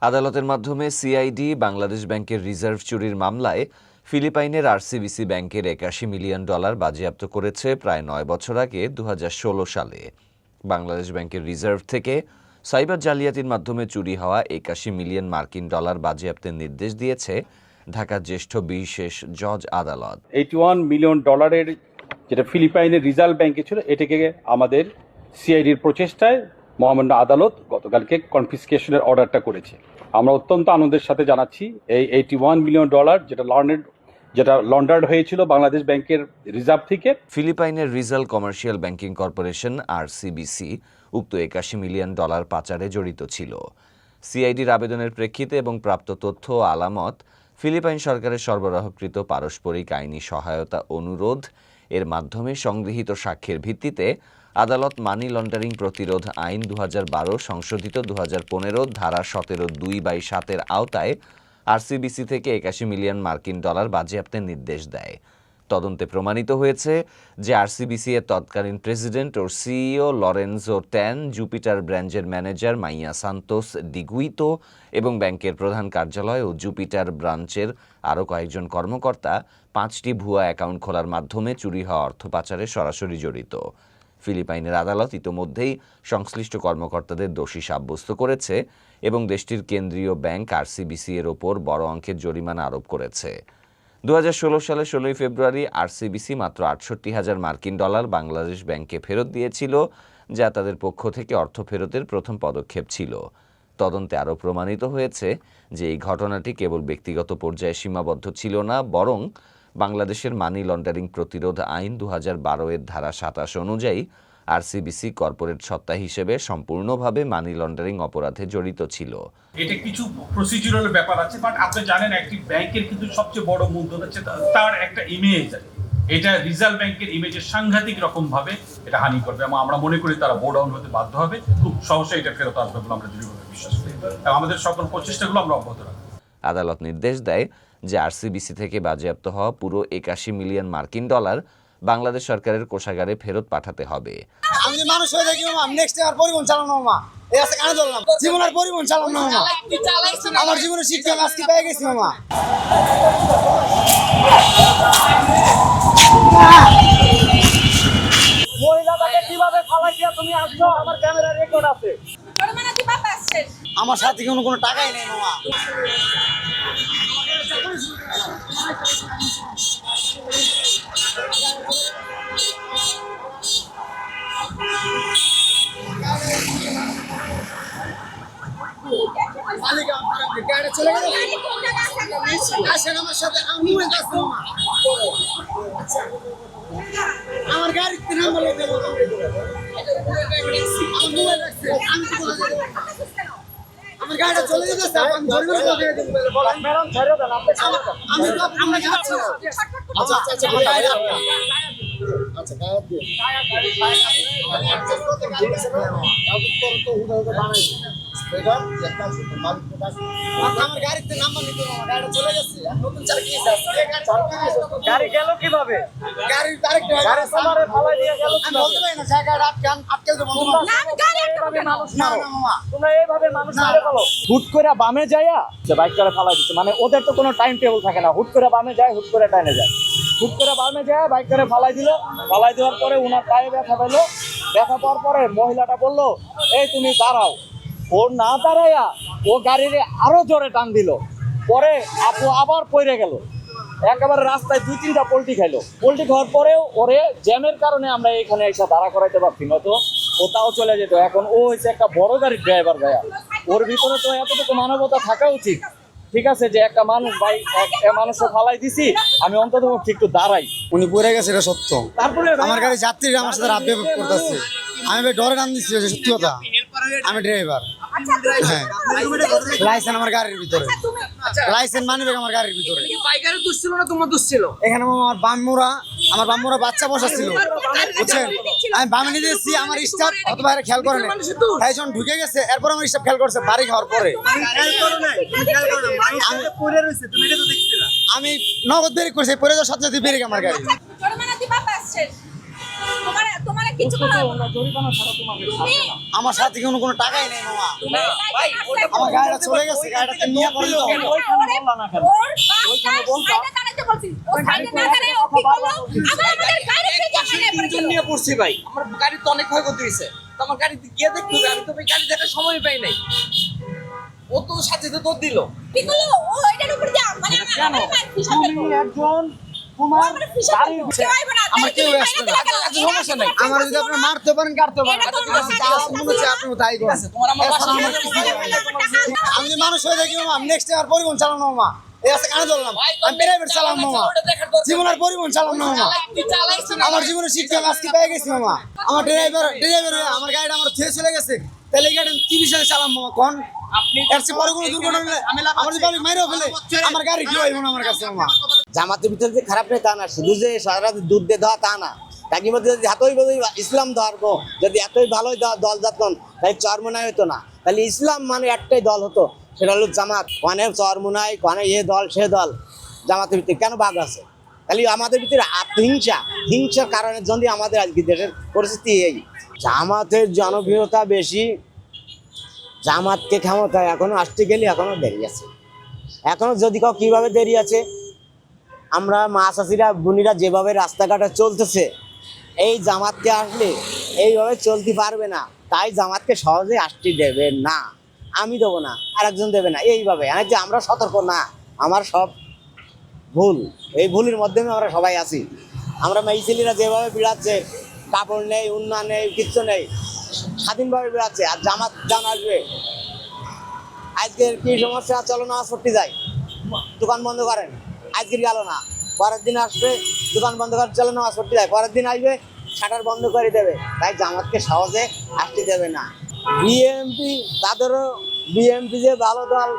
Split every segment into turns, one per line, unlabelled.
আদালতের মাধ্যমে সিআইডি বাংলাদেশ ব্যাংকের রিজার্ভ চুরির মামলায় ফিলিপাইনের আরসিবিসি ব্যাংকের $81 মিলিয়ন বাজেয়াপ্ত করেছে প্রায় 9 বছর আগে 2016 সালে। বাংলাদেশ ব্যাংকের রিজার্ভ থেকে সাইবার জালিয়াতির মাধ্যমে চুরি হওয়া $81 মিলিয়ন বাজেয়াপ্তের নির্দেশ দিয়েছে ঢাকার জ্যেষ্ঠ বিশেষ জজ আদালত।
$81 মিলিয়ন যেটা ফিলিপাইনের রিজার্ভ ব্যাংকে ছিল, এটাকে আমাদের সিআইডির প্রচেষ্টায় মহামান্য আদালত গতকালকে কনফিসকেশনের অর্ডারটা করেছে। আমরা অত্যন্ত আনন্দের সাথে জানাচ্ছি এই $81 মিলিয়ন যেটা লন্ডার্ড হয়েছিল বাংলাদেশ ব্যাংকের রিজার্ভ থেকে।
ফিলিপাইনের রিজাল কমার্শিয়াল ব্যাংকিং কর্পোরেশন আরসিবিসি উক্ত $81 মিলিয়ন পাচারে জড়িত ছিল। সিআইডির আবেদনের প্রেক্ষিতে এবং প্রাপ্ত তথ্য ও আলামত, ফিলিপাইন সরকারের সরবরাহকৃত পারস্পরিক আইনি সহায়তা অনুরোধ এর মাধ্যমে সংগৃহীত সাক্ষ্যের ভিত্তিতে আদালত মানি লন্ডারিং প্রতিরোধ আইন 2012 সংশোধিত 2015 ধারা 17(2)(7) আওতায় আরসিবিসি থেকে $81 মিলিয়ন বাজেয়াপ্তের নির্দেশ দেয়। তদন্তে প্রমাণিত হয়েছে যে আরসিবিসি এর তৎকালীন প্রেসিডেন্ট ও সিইও লরেনজো ট্যান, জুপিটার ব্রাঞ্চের ম্যানেজার মাইয়া সান্তোস ডিগুইতো এবং ব্যাংকের প্রধান কার্যালয় ও জুপিটার ব্রাঞ্চের আরও কয়েকজন কর্মকর্তা 5টি ভুয়া অ্যাকাউন্ট খোলার মাধ্যমে চুরি হওয়া অর্থ পাচারে সরাসরি জড়িত। ফিলিপাইনের আদালত ইতোমধ্যেই সংশ্লিষ্ট কর্মকর্তাদের দোষী সাব্যস্ত করেছে এবং দেশটির কেন্দ্রীয় ব্যাংক আরসিবিসি এর ওপর বড় অঙ্কের জরিমানা আরোপ করেছে। 2016 সালের 16 ফেব্রুয়ারি আরসিবিসি মাত্র $68,000 বাংলাদেশ ব্যাংকে ফেরত দিয়েছিল, যা তাদের পক্ষ থেকে অর্থ ফেরতের প্রথম পদক্ষেপ ছিল। তদন্তে আরও প্রমাণিত হয়েছে যে এই ঘটনাটি কেবল ব্যক্তিগত পর্যায়ে সীমাবদ্ধ ছিল না, বরং বাংলাদেশের মানি লন্ডারিং প্রতিরোধ আইন 2012 এর ধারা 27 অনুযায়ী আরসিবিসি কর্পোরেট সত্তা হিসেবে সম্পূর্ণভাবে মানি লন্ডারিং অপরাধে জড়িত ছিল।
এটা কিছু প্রসিডিউরাল ব্যাপার আছে, বাট আপনি জানেন একটি ব্যাংকের কিন্তু সবচেয়ে বড় মূলধন হচ্ছে তার একটা ইমেজ। এটা রিজার্ভ ব্যাংকের ইমেজের সাংঘাতিক রকম ভাবে এটা হানি করবে এবং আমরা মনে করি তারা বোর্ড ডাউন হতে বাধ্য হবে। খুব সহজেই এটা ফেরত আসবে বলে আমরা দৃঢ়ভাবে বিশ্বাস করি এবং আমাদের সকল প্রচেষ্টাগুলো আমরা অব্যাহত রাখবো।
আদালত নির্দেশ দেয় যে আরসিবিসি থেকে বাজেয়াপ্ত হওয়া পুরো $81 মিলিয়ন বাংলাদেশ সরকারের কোষাগারে ফেরত পাঠাতে হবে।
আমি মানুষ হয়ে থাকি মামা, নেক্সট আর পরিবহন চালানো মামা, এই আছে কানে ধরলাম, জীবন আর পরিবহন চালানো মামা, আমার জীবনে শিক্ষা আজকে পেয়ে গেছি মামা। মহিলাটাকে কিভাবে ফালাই দিয়া তুমি আসছো, আমার ক্যামেরা রেকর্ড আছে। আমার সাথে কোনো টাকাই নেই মামা। চলে গেল আসেন আমার সাথে, আমার গাড়িতে নাম্বার লিখে দেবো, আমার মোবাইল রাখছে, আমার গাড়িটা চলে যেতেছে, আমি জরিমানা করে দিয়ে দেব। ম্যাডাম ছেড়ে দেন, আমরা যাচ্ছি। আচ্ছা আচ্ছা আচ্ছা আচ্ছা গায়ে দিয়ে আমার গাড়িতে নাম্বার নিতে হবে, গাড়িটা চলে গেছে, নতুন চার কি গাড়ি গেল কিভাবে, গাড়ির আরেকটা গাড়ি সামারে ফালাই দিয়ে গেল, আমি বলতে পারি না জায়গাটা আটকে দেব। না আমি গাড়ি আটকে মানুষ না মামা, তোমরা এইভাবে মানুষ মেরে ফেলো। হুট করে বামে যায়া যে বাইকটারে ফালাই দিচ্ছে, মানে ওদের তো কোনো টাইম টেবিল থাকে না, হুট করে বামে যায়, হুট করে ডাইনে যায়, হুট করে বামে যায় বাইকটারে ফালাই দিল। ফালাই দেওয়ার পরে ওনার পায়ে ব্যথা পেলো, ব্যথা পাওয়ার পরে মহিলাটা বললো এই তুমি দাঁড়াও। ও না দাঁড়াইয়া ও গাড়ির আরো জোরে টান দিল, পরে আপু আবার পড়ে গেল, একেবারে রাস্তায় 2-3টা পোল্টি খাইলো। পোল্টি খাওয়ার পরেও ওরে জ্যামের কারণে আমরা এখানে এসে দাঁড়া করাইতে পারছি না, তো ও তাও চলে যেত। এখন ও হচ্ছে একটা বড় গাড়ির ড্রাইভার ভাইয়া, ওর ভিতরে তো এতটুকু মানবতা থাকা উচিত। ঠিক আছে যে একটা মানুষ ভাই একটা মানুষকে ফালাই দিছি, আমি অন্তত একটু দাঁড়াই। উনি পড়ে গেছে এটা সত্য, তারপরে আমার গাড়ি যাত্রীরা আমার সাথে রাত করতেছে, আমি ভাই ডরে নাম দিচ্ছি, সত্যি কথা আমি ড্রাইভার। হ্যাঁ লাইসেন্স আমার গাড়ির ভিতরে, লাইসেন্স মানি ব্যাগ আমার গাড়ির ভিতরে।
বাইকারের দোষ ছিল না তোমার দোষ ছিল?
এখানে আমার বাম্মুরা বাচ্চা বসা ছিল, বুঝছেন, আমি বামে নিয়ে দিয়েছি, আমার স্টাফ অত বাইরে খেয়াল করে না, তাই যখন ঢুকে গেছে এরপর আমার স্টাফ খেয়াল করছে বাড়ি খাওয়ার পরে। আমি নগদ বেরিক করছি, পরে যাওয়ার সাথে সাথে বেরিক আমার গাড়ি।
কিছু করা হবে না।
আমার সাথে কোনো টাকাই নেই মামা। আমার গাড়িটা চলে গেছে, গাড়িটা নিয়ে করে দাও।
ওর সাইডে দাঁড়াইতে বলছি, ও সাইডে না দাঁড়ায় ও কি করলো? আমাদের গাড়ি
তিনজন নিয়ে পড়ছি ভাই, আমার গাড়ি তো অনেক ক্ষয়ক্ষতি হয়েছে, তো আমার গাড়িতে গিয়ে দেখতে হবে, আমি তো ভাই গাড়ি দেখার সময় পাই নাই, ও তো সাথে সাথে দৌড় দিল।
কি করলো? ও এটার উপর যা মানে আমার ফিসা
তুমি একজন তোমার গাড়ি
আমার কেউ আসবে না।
সমস্যা নাই,
আমার যদি আপনি মারতে পারেন কাটতে পারেন,
এটা তো আমার
যা মনে হচ্ছে আপনি তাই করেন।
তোমার আমার বাসা
আমি যদি মানুষ হয়ে থাকি মামা, নেক্সট টাইম আর পরিবহন চালানো মামা, এই আছে কানে ধরলাম, আমি প্রাইভেট চালাম মামা, জীবন আর পরিবহন চালাম না মামা। আমার জীবনে শিক্ষা আজকে পেয়ে গেছি মামা। আমার ড্রাইভার আমার গাড়িটা আমার ছেড়ে চলে গেছে, তাহলে এই গাড়ি কি বিষয়ে চালাম মামা কোন? এর চেয়ে বড় কোনো দুর্ঘটনা হলে আমার যদি পাবলিক মাইরেও ফেলে আমার গাড়ি কি হইব না আমার কাছে মামা।
জামাতের ভিতরে যে খারাপ নেই তা না, শুধু যে সারা দুধ দিয়ে দেওয়া তা না, তাকে মধ্যে যদি এতই ইসলাম ধর্ম যদি এতই ভালোই দল জাতন, তাই চরমনাই হতো না। তাহলে ইসলাম মানে একটাই দল হতো, সেটা হলো জামাত। মানে চরমনাই মানে এ দল সে দল, জামাতের ভিতরে কেন ভাগ আছে? তাহলে আমাদের ভিতরে হিংসার কারণে যদি আমাদের আজকে দেশের পরিস্থিতি এই। জামাতের জনপ্রিয়তা বেশি, জামাতকে ক্ষমতায় এখনো আসতে গেলে এখনো দেরি আছে। এখনো যদি কাউ কিভাবে দেরি আছে, আমরা মা চাষিরা বোনিরা যেভাবে রাস্তাঘাটে চলতেছে, এই জামাতকে আসলে এইভাবে চলতে পারবে না। তাই জামাতকে সহজে আসতে দেবে না, আমি দেবো না, আরেকজন দেবে না, এইভাবে যে আমরা সতর্ক না, আমার সব ভুল, এই ভুলের মাধ্যমে আমরা সবাই আছি। আমরা মেয়ে ছেলেরা যেভাবে বেড়াচ্ছে, কাপড় নেই, উন্না নেই, কিচ্ছু নেই, স্বাধীনভাবে বেড়াচ্ছে। আর জামাত জান আসবে, আজকের কি সমস্যা, চলো নামাজ পড়তে যাই, দোকান বন্ধ করেন, আজকের গেল না, পরের দিন আসবে, দোকান বন্ধ করে চলো নামাজ পড়তে যাই, পরের দিন আসবে শাটার বন্ধ করে দেবে। তাই জামাতকে সহজে আসতে দেবে না। বিএমপি যে ভালো দল,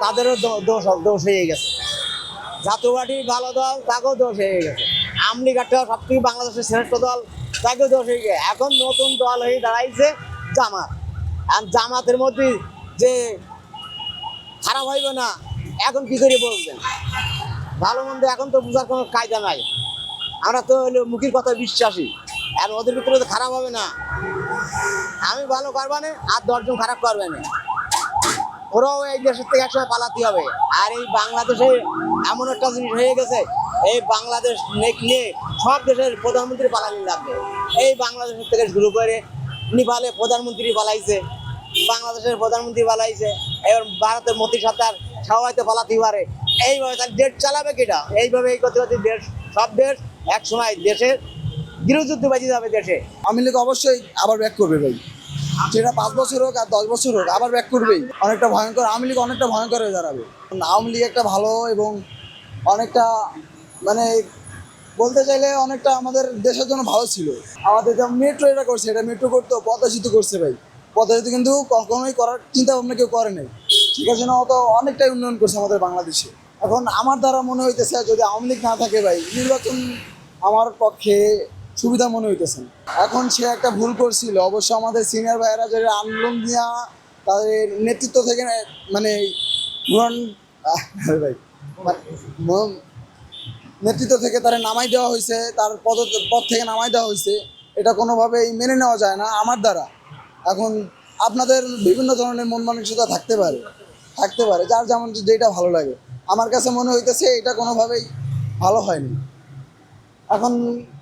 তাদেরও দোষ হয়ে গেছে। জাতীয় পার্টি ভালো দল, তাকেও দোষ হয়ে গেছে। আওয়ামী লীগ একটা সবথেকে বাংলাদেশের শ্রেষ্ঠ দল, তাকেও দোষ হয়ে গেছে। এখন নতুন দল হয়ে দাঁড়াইছে জামাত। আর জামাতের মধ্যে যে খারাপ হইবে না, এখন কি করে বলবেন? ভালো মন্দ এখন তো বোঝার কোনো কায়দা নাই। আমরা তো হলো মুখের কথায় বিশ্বাসী, আর ওদের ভিতরে তো খারাপ হবে না। আমি ভালো করবা না আর 10 জন খারাপ করবে না, ওরাও এই দেশের থেকে একসময় পালাতে হবে। আর এই বাংলাদেশে এমন একটা জিনিস হয়ে গেছে, এই বাংলাদেশ নিয়ে সব দেশের প্রধানমন্ত্রী পালানি লাগবে। এই বাংলাদেশের থেকে শুরু করে নেপালে প্রধানমন্ত্রী পালাইছে, বাংলাদেশের প্রধানমন্ত্রী পালাইছে, এবার ভারতের মোদী সরকার সবাই তো পালাতে পারে। এইভাবে তার দেশ চালাবে কিনা? এইভাবে এই করতে করতে দেশ, সব দেশ এক সময় দেশের গৃহযুদ্ধ বাজিয়ে যাবে দেশে।
আওয়ামী লীগ অবশ্যই আবার ব্যাক করবে ভাই, যেটা 5 বছর হোক আর 10 বছর হোক, আবার ব্যাক করবেই। অনেকটা ভয়ঙ্কর, আওয়ামী লীগ অনেকটা ভয়ঙ্কর হয়ে দাঁড়াবে। আওয়ামী লীগ একটা ভালো এবং অনেকটা মানে বলতে চাইলে অনেকটা আমাদের দেশের জন্য ভালো ছিল। আমাদের যেমন মেট্রো এটা করছে, এটা মেট্রো করতো, পদ্মা সেতু করছে ভাই, পদ্মা সেতু কিন্তু কখনোই করার চিন্তা ভাবনা কেউ করে নাই। ঠিক আছে না, অত অনেকটাই উন্নয়ন করছে আমাদের বাংলাদেশে। এখন আমার দ্বারা মনে হইতেছে যদি আওয়ামী লীগ না থাকে ভাই, নির্বাচন আমার পক্ষে সুবিধা মনে হইতেছে। এখন সে একটা ভুল করছিল, অবশ্য আমাদের সিনিয়র ভাইয়েরা যারা আন্দোলন দিয়া তাদের নেতৃত্ব থেকে মানে ভাই নেতৃত্ব থেকে তারা নামাই দেওয়া হয়েছে, তার পদ থেকে নামাই দেওয়া হয়েছে, এটা কোনোভাবেই মেনে নেওয়া যায় না আমার দ্বারা। এখন আপনাদের বিভিন্ন ধরনের মন মানসিকতা থাকতে পারে, যার যেমন যেটা ভালো লাগে। আমার কাছে মনে হইতেছে এটা কোনোভাবেই ভালো হয়নি। এখন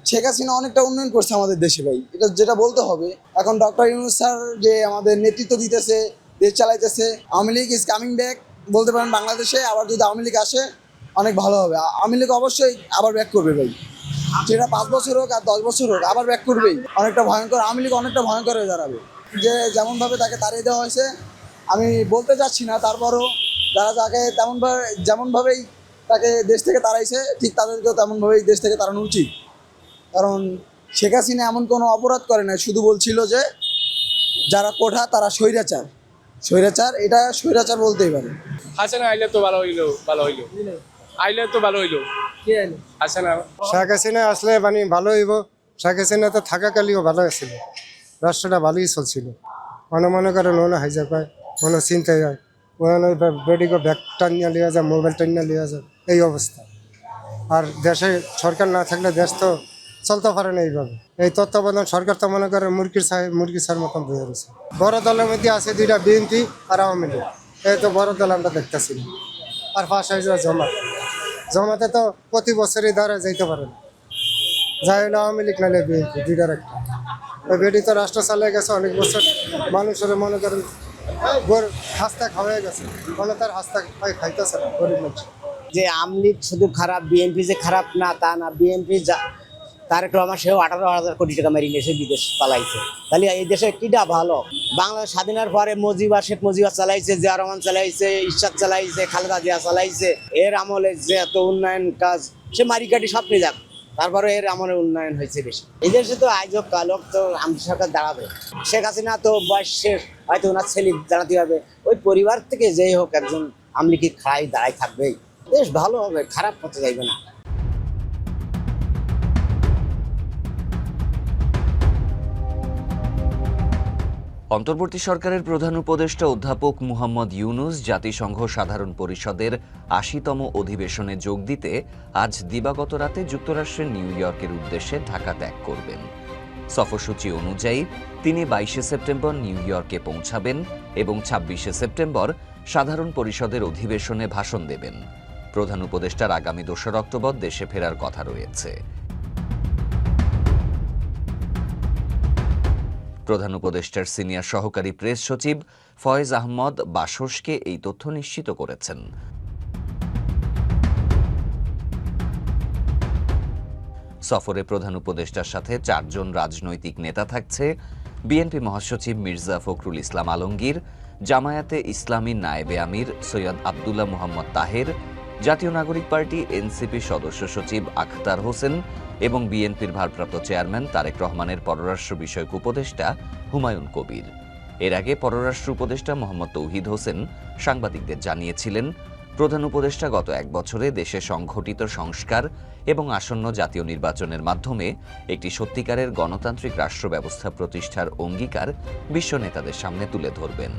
শেখ হাসিনা অনেকটা উন্নয়ন করছে আমাদের দেশে ভাই, এটা যেটা বলতে হবে। এখন ডক্টর ইউনূস স্যার যে আমাদের নেতৃত্ব দিতেছে, দেশ চালাইতেছে, Awami League is coming back বলতে পারেন বাংলাদেশে। আবার যদি আওয়ামী লীগ আসে অনেক ভালো হবে। আওয়ামী লীগ অবশ্যই আবার ব্যাক করবে ভাই, যেটা 5 বছর হোক আর 10 বছর হোক, আবার ব্যাক করবেই। অনেকটা ভয়ঙ্কর, আওয়ামী লীগ অনেকটা ভয়ঙ্কর হয়ে দাঁড়াবে। যে যেমনভাবে তাকে তাড়িয়ে দেওয়া হয়েছে, আমি বলতে চাচ্ছি না, তারপরও যারা তাকে যেমনভাবেই তাকে দেশ থেকে তাড়াইছে, ঠিক তাদেরকেও তেমনভাবেই দেশ থেকে তাড়ানো উচিত। কারণ শেখ হাসিনা এমন কোনো অপরাধ করে না, শুধু বলছিল যে যারা কোঠা তারা স্বৈরাচার, এটা স্বৈরাচার বলতেই পারে।
হাসানা আইলে তো ভালো হইলো, আইলে তো ভালো হইলো। হাসানা
শেখ হাসিনা আসলে মানে ভালো হইব। শেখ হাসিনা তো থাকাকালীও ভালো ছিল, রাষ্ট্রটা ভালোই চলছিল। মনে করে লোনে হাইজা পায়, কোনো চিন্তাই হয়, ওখানে বেডিকে ব্যাগ টানিয়ে লিয়া যায়, মোবাইল টানিয়ে লিয়া যায়, এই অবস্থা। আর দেশে সরকার না থাকলে দেশ তো চলতে পারে না এইভাবে। এই তত্ত্বাবধান সরকার তো মনে করে মুরগির ছার মতন বয়ে রয়েছে। বড় দলের মধ্যে আছে দুইটা, বিএনপি আর আওয়ামী লীগ। এই তো বড় দল আমরা দেখতেছি না। আর পাশ হয়ে যাওয়া জমাতে তো প্রতি বছরই দ্বারা যাইতে পারে না, যাই হলো আওয়ামী লীগ নাহলে বিএনপি, দুইটার একটা। ওই বেটি তো রাষ্ট্র চালিয়ে গেছে অনেক বছর, মানুষের মনে করেন হাস্তা খাওয়াই গেছে, মানে তার হাস্তা খাইতেছে না গরিব মানুষ।
যে আওয়ামী লীগ শুধু খারাপ, বিএনপি যে খারাপ না তা না। বিএনপি তারেক রহমান সেও 18,000 কোটি টাকা মেরে নিয়ে এসে বিদেশ পালাইছে। তাহলে এই দেশে কিটা ভালো? বাংলাদেশ স্বাধীনের পরে শেখ মুজিব চালাইছে, জিয়া রহমান চালাইছে, ইরশাদ চালাইছে, খালেদা জিয়া চালাইছে। এর আমলে যে এত উন্নয়ন কাজ, সে মারিকাটি সব নিয়ে যাক, তারপরে এর আমলে উন্নয়ন হয়েছে বেশি। এই দেশে তো আজ হোক কাল হোক তো আমলি সরকার দাঁড়াবে। শেখ হাসিনা তো বয়স শেষ, হয়তো ওনার ছেলে দাঁড়াতে হবে। ওই পরিবার থেকে যেই হোক একজন আমলি কি দাঁড়াই থাকবেই। দেশ ভালো হবে, খারাপ হতে যাইবে না।
অন্তর্বর্তী সরকারের প্রধান উপদেষ্টা অধ্যাপক মুহাম্মদ ইউনুস জাতিসংঘ সাধারণ পরিষদের ৮০তম অধিবেশনে যোগ দিতে আজ দিবাগত রাতে যুক্তরাষ্ট্রের নিউ ইয়র্কের উদ্দেশ্যে ঢাকা ত্যাগ করবেন। সফরসূচি অনুযায়ী তিনি ২২শে সেপ্টেম্বর নিউ ইয়র্কে পৌঁছাবেন এবং ২৬শে সেপ্টেম্বর সাধারণ পরিষদের অধিবেশনে ভাষণ দেবেন। প্রধান উপদেষ্টার আগামী ২রা অক্টোবর দেশে ফেরার কথা রয়েছে। প্রধান উপদেষ্টার সিনিয়র সহকারী প্রেস সচিব ফয়েজ আহমদ বাসসকে এই তথ্য নিশ্চিত করেছেন। সফরে প্রধান উপদেষ্টার সাথে ৪ জন রাজনৈতিক নেতা থাকছে: বিএনপি মহাসচিব মির্জা ফখরুল ইসলাম আলমগীর, জামায়াতে ইসলামী নায়েবে আমির সৈয়দ আব্দুল্লাহ মোহাম্মদ তাহের, জাতীয় নাগরিক পার্টি এনসিপি সদস্য সচিব আখতার হোসেন এবং বিএনপির ভারপ্রাপ্ত চেয়ারম্যান তারেক রহমানের পররাষ্ট্র বিষয়ক উপদেষ্টা হুমায়ুন কবির। এর আগে পররাষ্ট্র উপদেষ্টা মোহাম্মদ তৌহিদ হোসেন সাংবাদিকদের জানিয়েছিলেন, প্রধান উপদেষ্টা গত ১ বছরে দেশে সংঘটিত সংস্কার এবং আসন্ন জাতীয় নির্বাচনের মাধ্যমে একটি সত্যিকারের গণতান্ত্রিক রাষ্ট্র ব্যবস্থা প্রতিষ্ঠার অঙ্গীকার বিশ্ব নেতাদের সামনে তুলে ধরবেন।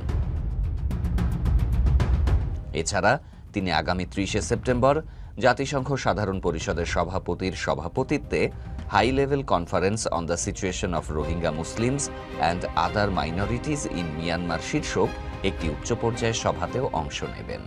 এছাড়া তিনি আগামী ৩০শে সেপ্টেম্বর জাতিসংঘ সাধারণ পরিষদের সভাপতির সভাপতিত্বে high level conference on the situation of Rohingya Muslims and other minorities in Myanmar শীর্ষক একটি উচ্চ পর্যায়ের সভাতেও অংশ নেবেন।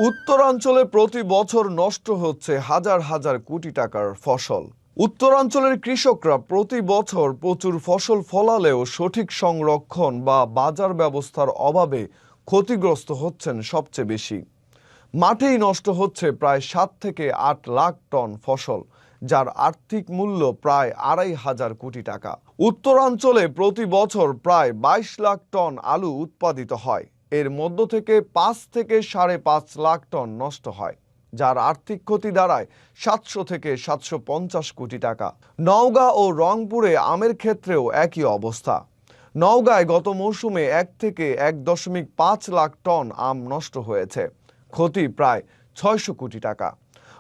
উত্তরাঞ্চলে প্রতি বছর নষ্ট হচ্ছে হাজার হাজার কোটি টাকার ফসল। উত্তরাঞ্চলের কৃষকরা প্রতি বছর প্রচুর ফসল ফলালেও সঠিক সংরক্ষণ বা বাজার ব্যবস্থার অভাবে ক্ষতিগ্রস্ত হচ্ছেন সবচেয়ে বেশি। মাঠেই নষ্ট হচ্ছে প্রায় ৭ থেকে ৮ লাখ টন ফসল, যার আর্থিক মূল্য প্রায় ২৫০০ কোটি টাকা। উত্তরাঞ্চলে প্রতি বছর প্রায় ২২ লাখ টন আলু উৎপাদিত হয়, এর মধ্য থেকে ৫ থেকে ৫.৫ লাখ টন নষ্ট হয়, যার আর্থিক ক্ষতি দাঁড়ায় ৭০০ থেকে ৭৫০ কোটি টাকা। নওগাঁ ও রংপুরে আমের ক্ষেত্রেও একই অবস্থা। নওগাঁয় গত মৌসুমে ১ থেকে ১.৫ লাখ টন আম নষ্ট হয়েছে, ক্ষতি প্রায় ৬০০ কোটি টাকা।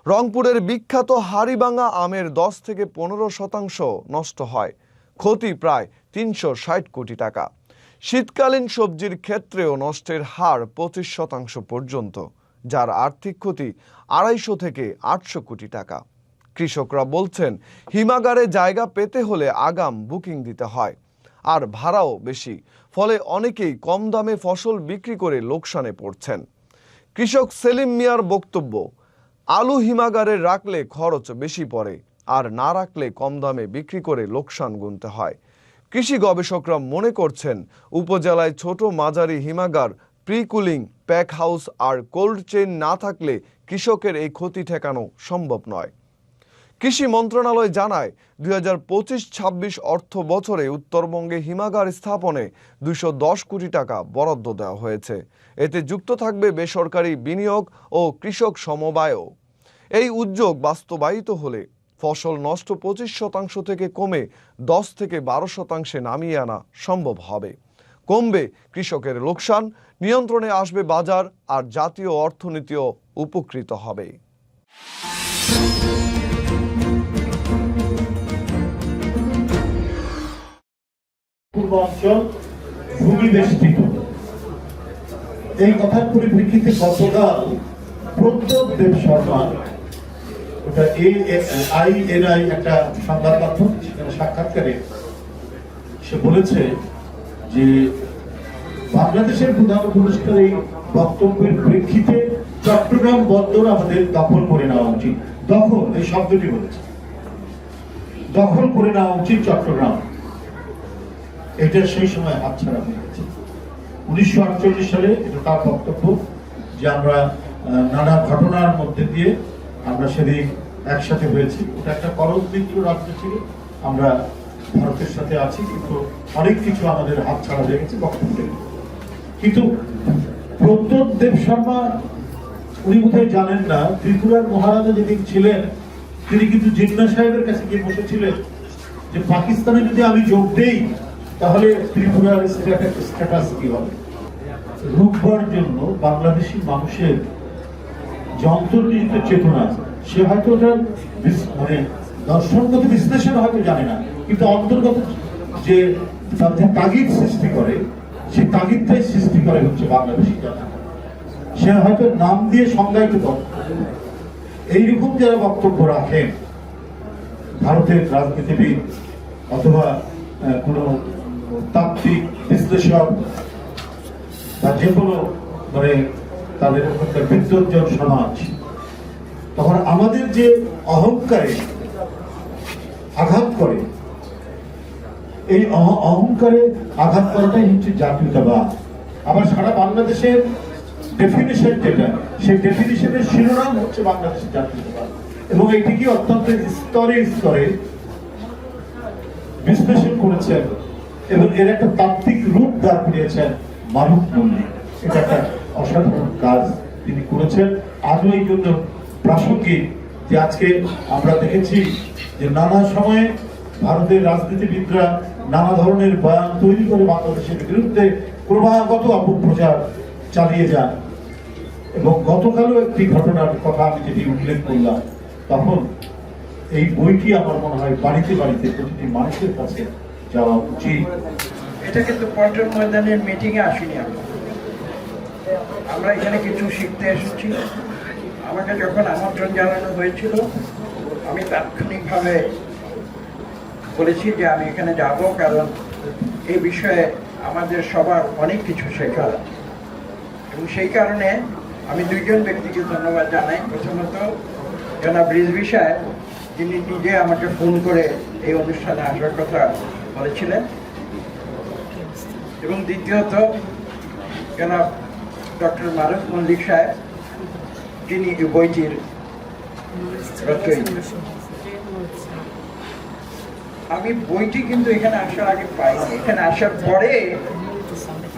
রংপুরের বিখ্যাত হাড়িভাঙা আমের ১০ থেকে ১৫% নষ্ট হয়, ক্ষতি প্রায় ৩৬০ কোটি টাকা। শীতকালীন সবজির ক্ষেত্রেও নষ্টের হার ২৫% পর্যন্ত, যার আর্থিক ক্ষতি ২৫০ থেকে ৮০০ কোটি টাকা। কৃষকরা বলছেন, হিমাগারে জায়গা পেতে হলে আগাম বুকিং দিতে হয়, আর ভাড়াও বেশি, ফলে অনেকেই কম দামে ফসল বিক্রি করে লোকসানে পড়ছেন। কৃষক সেলিম মিয়ার বক্তব্য, আলু হিমাগারে রাখলে খরচ বেশি পড়ে, আর না রাখলে কম দামে বিক্রি করে লোকসান গুনতে হয়। কৃষি গবেষকরা মনে করছেন, উপজেলায় ছোট মাঝারি হিমাগার, প্রি কুলিং, প্যাক হাউস আর কোল্ড চেইন না থাকলে কৃষকের এই ক্ষতি ঠেকানো সম্ভব নয়। কৃষি মন্ত্রণালয় জানায়, ২০২৫-২৬ অর্থ বছরে উত্তরবঙ্গে হিমাগার স্থাপনে ২১০ কোটি টাকা বরাদ্দ দেওয়া হয়েছে। এতে যুক্ত থাকবে বেসরকারি বিনিয়োগ ও কৃষক সমবায়ও। এই উদ্যোগ বাস্তবায়িত হলে ফসল নষ্ট ২৫% থেকে কমে ১০ থেকে ১২% নামিয়ে আনা সম্ভব হবে। কমবে কৃষকের লোকসান, নিয়ন্ত্রণে আসবে বাজার, আর জাতীয় অর্থনীতিও উপকৃত হবে।
পূর্ব অঞ্চল ভূমিবেষ্টিত। এই কথার পরিপ্রেক্ষিতে গতকাল প্রদ্যোৎ দেব শর্মা, ওটা INI একটা সংবাদ মাধ্যম, সেখানে সাক্ষাৎকারে সে বলেছে যে বাংলাদেশের প্রধান উপদেষ্টার এই বক্তব্যের প্রেক্ষিতে চট্টগ্রাম বন্দর আমাদের দখল করে নেওয়া উচিত। দখল, এই শব্দটি বলেছে, দখল করে নেওয়া উচিত চট্টগ্রাম। এটা সেই সময় হাতছাড়া হয়ে গেছে। 1948 সালে এটা তার বক্তব্য যে আমরা নানা ঘটনার মধ্যে দিয়ে আমরা সেদিন একসাথে হয়েছি। ওটা একটা করণবিন্দু রাজ্য ছিল, আমরা ভারতের সাথে আছি, কিন্তু অনেক কিছু আমাদের হাতছাড়া হয়ে গেছে বক্তব্যে। কিন্তু প্রদ্যোৎ দেব শর্মা উনি বোধহয় জানেন না, ত্রিপুরার মহারাজা যেদিন ছিলেন তিনি কিন্তু জিন্না সাহেবের কাছে গিয়ে বসেছিলেন যে পাকিস্তানে যদি আমি যোগ দেই তাহলে ত্রিপুরার স্ট্যাটাস কি হবে। রূপবার জন্য বাংলাদেশি মানুষের যে অন্তর্নিহিত চেতনা, সে হয়তো ওটার মানে দর্শনগত বিশ্লেষণ হয়তো জানে না, কিন্তু অন্তর্গত যে তাগিদ সৃষ্টি করে, সেই তাগিদটাই সৃষ্টি করে হচ্ছে বাংলাদেশি জানা। সে হয়তো নাম দিয়ে সংজ্ঞায়িত করে। এইরকম যারা বক্তব্য রাখেন, ভারতের রাজনীতিবিদ অথবা কোনো তাত্ত্বিক বিশ্লেষক বা যে কোনো মানে তাদের বিদ্বজ্জন সমাজ, তখন আমাদের যে অহংকারে আঘাত করে, এই অহংকারে আঘাত করাটাই হচ্ছে জাতীয়তাবাদ। আবার সারা বাংলাদেশের ডেফিনিশন যেটা, সেই ডেফিনিশনের শিরোনাম হচ্ছে বাংলাদেশের জাতীয়তাবাদ, এবং এটিকে অত্যন্ত স্তরে স্তরে বিশ্লেষণ করেছেন এবং এর একটা তাত্ত্বিক রূপ দাঁড় করিয়েছেন মারুফ মল্লিক। এটা একটা অসাধারণ কাজ তিনি করেছেন। আজও এই জন্য প্রাসঙ্গিক যে আজকে আমরা দেখেছি যে নানা সময়ে ভারতের রাজনীতিবিদরা নানা ধরনের বয়ান তৈরি করে বাংলাদেশের বিরুদ্ধে ক্রমাগত অপপ্রচার চালিয়ে যান। এবং গতকালও একটি ঘটনার কথা আমি যেটি উল্লেখ করলাম, তখন এই বইটি আমার মনে হয় বাড়িতে বাড়িতে প্রতিটি মানুষের কাছে যাওয়া উচিত।
এটা কিন্তু পল্টন ময়দানের মিটিংয়ে আসিনি আমরা এখানে কিছু শিখতে এসেছি। আমাকে যখন আমন্ত্রণ জানানো হয়েছিল আমি তাৎক্ষণিকভাবে বলেছি যে আমি এখানে যাব, কারণ এই বিষয়ে আমাদের সবার অনেক কিছু শেখার। এবং সেই কারণে আমি দুইজন ব্যক্তিকে ধন্যবাদ জানাই। প্রথমত জনাব রিজভী সাহেব, যিনি নিজে আমাকে ফোন করে এই অনুষ্ঠানে আসার কথা বলেছিলেন, এবং দ্বিতীয়ত জনাব ডক্টর মারুফ মল্লিক সাহেব, যিনি এই বইটির রচয়িতা। আমি বইটি কিন্তু এখানে আসার আগে পাইনি, এখানে আসার পরে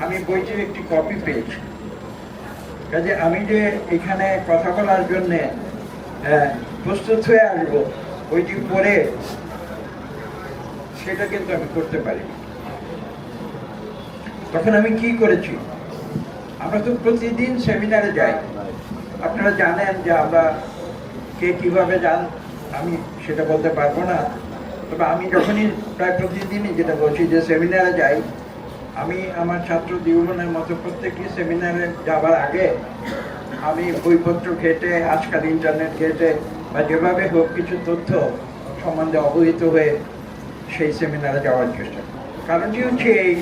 আমি বইটির একটি কপি পেয়েছি। কাজে আমি যে এখানে কথা বলার জন্যে প্রস্তুত হয়ে আসবো বইটি পড়ে, সেটা কিন্তু আমি করতে পারি। তখন আমি কি করেছি, আমরা তো প্রতিদিন সেমিনারে যাই। আপনারা জানেন যে আমরা কে কিভাবে যান আমি সেটা বলতে পারবো না, তবে আমি যখনই প্রায় প্রতিদিনই যেটা বলছি যে সেমিনারে যাই, আমি আমার ছাত্র জীবনের মতো প্রত্যেকটি সেমিনারে যাবার আগে আমি বইপত্র ঘেটে, আজকাল ইন্টারনেট ঘেটে বা যেভাবে হোক কিছু তথ্য সম্বন্ধে অবহিত হয়ে সেই সেমিনারে যাওয়ার চেষ্টা করি। কারণটি হচ্ছে এই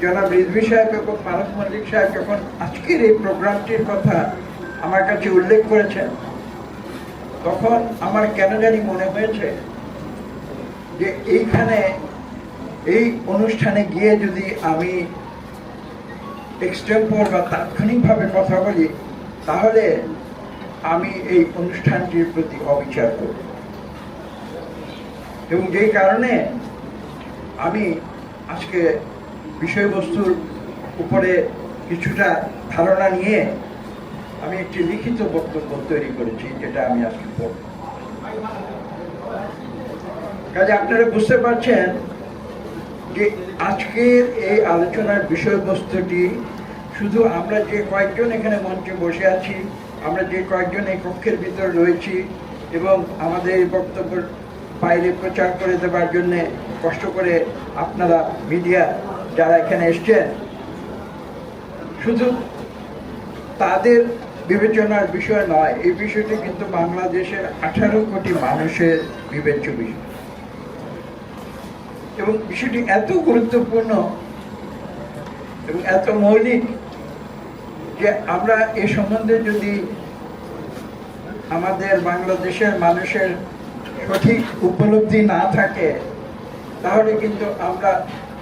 জনাব রিজভী সাহেব এবং মারুফ মল্লিক সাহেব যখন আজকের এই প্রোগ্রামটির কথা আমার কাছে উল্লেখ করেছেন, তখন আমার কেন জানি মনে হয়েছে যে এইখানে এই অনুষ্ঠানে গিয়ে যদি আমি এক্সটেম্পোর বা তাৎক্ষণিকভাবে কথা বলি, তাহলে আমি এই অনুষ্ঠানটির প্রতি অবিচার করব। এবং যেই কারণে আমি আজকে বিষয়বস্তুর উপরে কিছুটা ধারণা নিয়ে আমি একটি লিখিত বক্তব্য তৈরি করেছি, যেটা আমি আজকে পড়ব। কাজে আপনারা বুঝতে পারছেন যে আজকের এই আলোচনার বিষয়বস্তুটি শুধু আমরা যে কয়েকজন এখানে মঞ্চে বসে আছি, আমরা যে কয়েকজন এই কক্ষের ভিতর রয়েছি এবং আমাদের এই বক্তব্য বাইরে প্রচার করে দেওয়ার জন্য কষ্ট করে আপনারা মিডিয়া যারা এখানে এসছেন, শুধু তাদের বিবেচনার বিষয় নয়, এই বিষয়টি কিন্তু বাংলাদেশের 18 কোটি মানুষের বিবেচ্য বিষয় এবং বিষয়টি এত গুরুত্বপূর্ণ এবং এত মৌলিক যে আমরা এ সম্বন্ধে যদি আমাদের বাংলাদেশের মানুষের সঠিক উপলব্ধি না থাকে তাহলে কিন্তু আমরা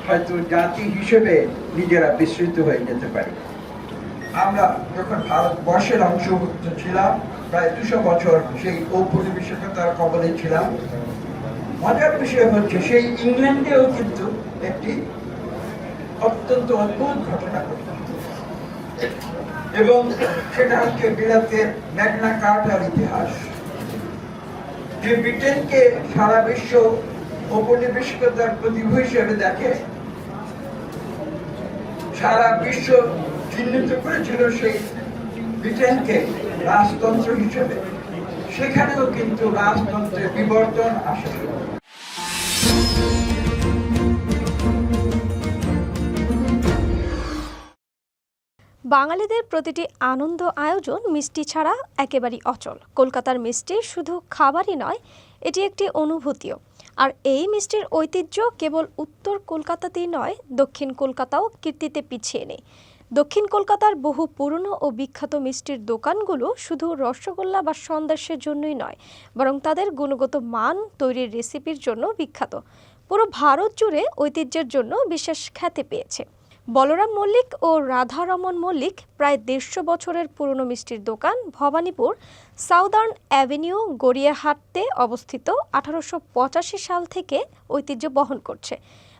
হয়তো জাতি হিসেবে নিজেরা বিস্মৃত হয়ে যেতে পারি। আমরা যখন ভারতবর্ষের অংশভুক্ত ছিলাম প্রায় 200 বছর সেই ঔপনিবেশিকতার কবলে ছিলাম। মজার বিষয় হচ্ছে সেই ইংল্যান্ডেও কিন্তু একটি অত্যন্ত অদ্ভুত ঘটনা ঘটে এবং সেটা হচ্ছে বিলাতের ম্যাগনা কার্টার ইতিহাস, যে ব্রিটেনকে সারা বিশ্ব ঔপনিবেশিকতার প্রতিভূ হিসেবে দেখে, সারা বিশ্ব চিহ্নিত করেছিল সেই ব্রিটেনকে রাজতন্ত্র হিসেবে, সেখানেও কিন্তু রাজতন্ত্রের বিবর্তন আসে।
বাঙালিদের প্রতিটি আনন্দ আয়োজন মিষ্টি ছাড়া একেবারেই অচল। কলকাতার মিষ্টি শুধু খাবারই নয়, এটি একটি অনুভূতিও। আর এই মিষ্টির ঐতিহ্য কেবল উত্তর কলকাতাতেই নয়, দক্ষিণ কলকাতাও কীর্তিতে পিছিয়ে নেই। দক্ষিণ কলকাতার বহু পুরনো ও বিখ্যাত মিষ্টির দোকানগুলো শুধু রসগোল্লা বা সন্দেশের জন্যই নয়, বরং তাদের গুণগত মান, তৈরির রেসিপির জন্য বিখ্যাত। পুরো ভারত জুড়ে ঐতিহ্যের জন্য বিশেষ খ্যাতি পেয়েছে। বলরাম মল্লিক ও রাধারমন মল্লিক প্রায় 150 বছরের পুরনো মিষ্টির দোকান ভবানীপুর সাউদার্ন অ্যাভিনিউ গড়িয়াহাটে অবস্থিত 1885 সাল থেকে ঐতিহ্য বহন করছে।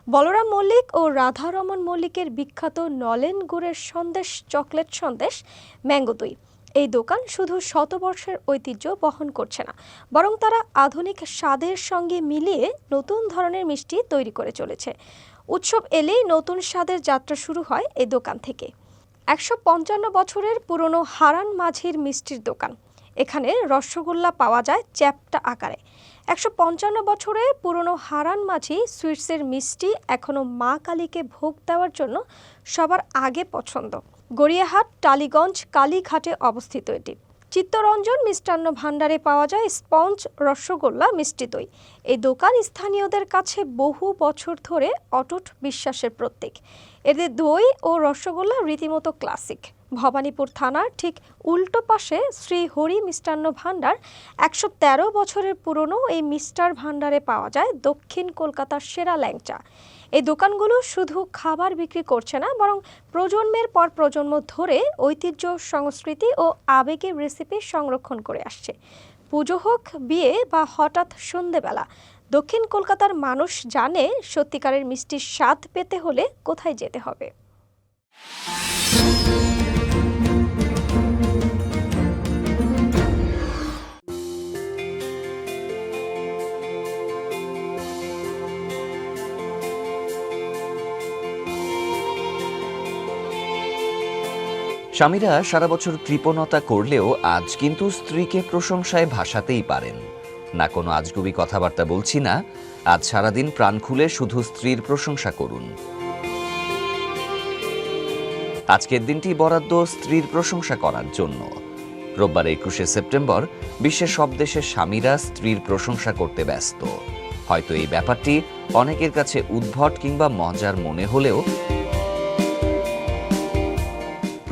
বলরাম মল্লিক ও রাধারমন মল্লিকের বিখ্যাত নলেন গুড়ের সন্দেশ, চকলেট সন্দেশ, ম্যাঙ্গো দই। এই দোকান শুধু শতবর্ষের ঐতিহ্য বহন করছে না, বরং তারা আধুনিক স্বাদের সঙ্গে মিলিয়ে নতুন ধরনের মিষ্টি তৈরি করে চলেছে। উৎসব এলেই নতুন স্বাদের যাত্রা শুরু হয় এই দোকান থেকে। 155 বছরের পুরনো হারান মাঝির মিষ্টির দোকান। এখানে রসগোল্লা পাওয়া যায় চ্যাপ্টা আকারে। 155 বছরের পুরনো হারান মাঝি সুইটসের মিষ্টি এখনও মা কালীকে ভোগ দেওয়ার জন্য সবার আগে পছন্দ। গড়িয়াহাট, টালিগঞ্জ, কালীঘাটে অবস্থিত এটি। চিত্তরঞ্জন মিষ্টান্ন ভাণ্ডারে পাওয়া যায় স্পঞ্জ, রসগোল্লা, মিষ্টি দই। এই দোকান স্থানীয়দের কাছে বহু বছর ধরে অটুট বিশ্বাসের প্রতীক। এদের দই ও রসগোল্লা রীতিমতো ক্লাসিক। ভবানীপুর থানার ঠিক উল্টো পাশে শ্রী হরি মিষ্টান্ন ভাণ্ডার। 113 বছরের পুরনো এই মিষ্টার ভাণ্ডারে পাওয়া যায় দক্ষিণ কলকাতার সেরা ল্যাংচা। এই দোকানগুলো শুধু খাবার বিক্রি করছে না, বরং প্রজন্মের পর প্রজন্ম ধরে ঐতিহ্য, সংস্কৃতি ও আবেগের রেসিপি সংরক্ষণ করে আসছে। পুজো হোক, বিয়ে বা হঠাৎ সন্ধেবেলা, দক্ষিণ কলকাতার মানুষ জানে সত্যিকারের মিষ্টির স্বাদ পেতে হলে কোথায় যেতে হবে।
স্বামীরা সারা বছর কৃপণতা করলেও আজ কিন্তু স্ত্রীকে প্রশংসায় ভাসাতেই পারেন না। কোনো আজগুবি কথাবার্তা বলছি না, আজ সারাদিন প্রাণ খুলে শুধু স্ত্রীর প্রশংসা করুন। আজকের দিনটি বরাদ্দ স্ত্রীর প্রশংসা করার জন্য। রোববার 21শে সেপ্টেম্বর বিশ্বের সব দেশের স্বামীরা স্ত্রীর প্রশংসা করতে ব্যস্ত। হয়তো এই ব্যাপারটি অনেকের কাছে উদ্ভট কিংবা মজার মনে হলেও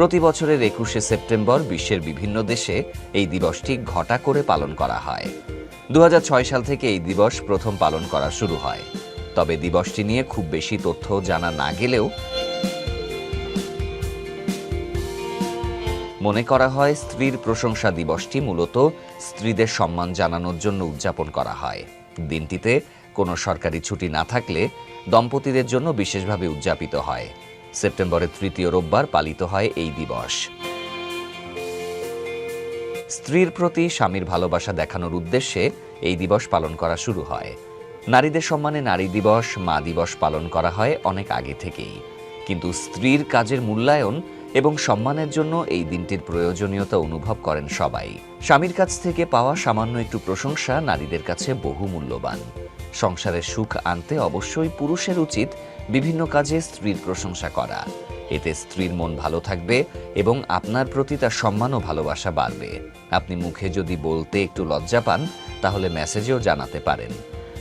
প্রতি বছরের 21শে সেপ্টেম্বর বিশ্বের বিভিন্ন দেশে এই দিবসটি ঘটা করে পালন করা হয়। 2006 সাল থেকে এই দিবস প্রথম পালন করা শুরু হয়। তবে দিবসটি নিয়ে খুব বেশি তথ্য জানা না গেলেও মনে করা হয় স্ত্রীর প্রশংসা দিবসটি মূলত স্ত্রীদের সম্মান জানানোর জন্য উদযাপন করা হয়। দিনটিতে কোনো সরকারি ছুটি না থাকলে দম্পতিদের জন্য বিশেষভাবে উদযাপিত হয়। সেপ্টেম্বরের 3য় রোববার পালিত হয় এই দিবস। স্ত্রীর প্রতি স্বামীর ভালোবাসা দেখানোর উদ্দেশ্যে এই দিবস পালন করা শুরু হয়। নারীদের সম্মানে নারী দিবস, মা দিবস পালন করা হয় অনেক আগে থেকেই। কিন্তু স্ত্রীর কাজের মূল্যায়ন এবং সম্মানের জন্য এই দিনটির প্রয়োজনীয়তা অনুভব করেন সবাই। স্বামীর কাছ থেকে পাওয়া সামান্য একটু প্রশংসা নারীদের কাছে বহু মূল্যবান। সংসারের সুখ আনতে অবশ্যই পুরুষের উচিত বিভিন্ন কাজে স্ত্রীর প্রশংসা করা। এতে স্ত্রীর মন ভালো থাকবে এবং আপনার প্রতি তার সম্মান ও ভালোবাসা বাড়বে। আপনি মুখে যদি বলতে একটু লজ্জা পান তাহলে মেসেজেও জানাতে পারেন।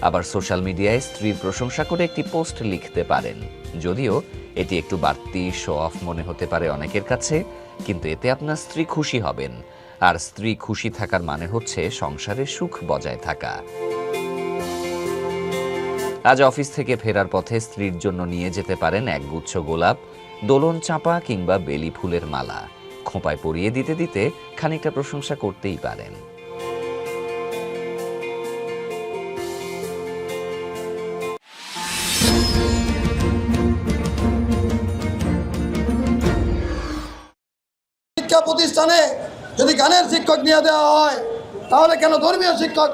আবার সোশ্যাল মিডিয়ায় স্ত্রীর প্রশংসা করে একটি পোস্ট লিখতে পারেন। যদিও এটি একটু বাড়তি শো অফ মনে হতে পারে অনেকের কাছে, কিন্তু এতে আপনার স্ত্রী খুশি হবেন, আর স্ত্রী খুশি থাকার মানে হচ্ছে সংসারে সুখ বজায় থাকা। আজ অফিস থেকে ফেরার পথে স্ত্রীর জন্য নিয়ে যেতে পারেন একগুচ্ছ গোলাপ, দোলন চাঁপা কিংবা বেলি ফুলের মালা। খোঁপায় পরিয়ে দিতে দিতে খানিকটা প্রশংসা করতেই পারেন।
শিক্ষা প্রতিষ্ঠানে যদি গানের শিক্ষক নিয়ে দেওয়া হয় তাহলে কেন ধর্মীয় শিক্ষক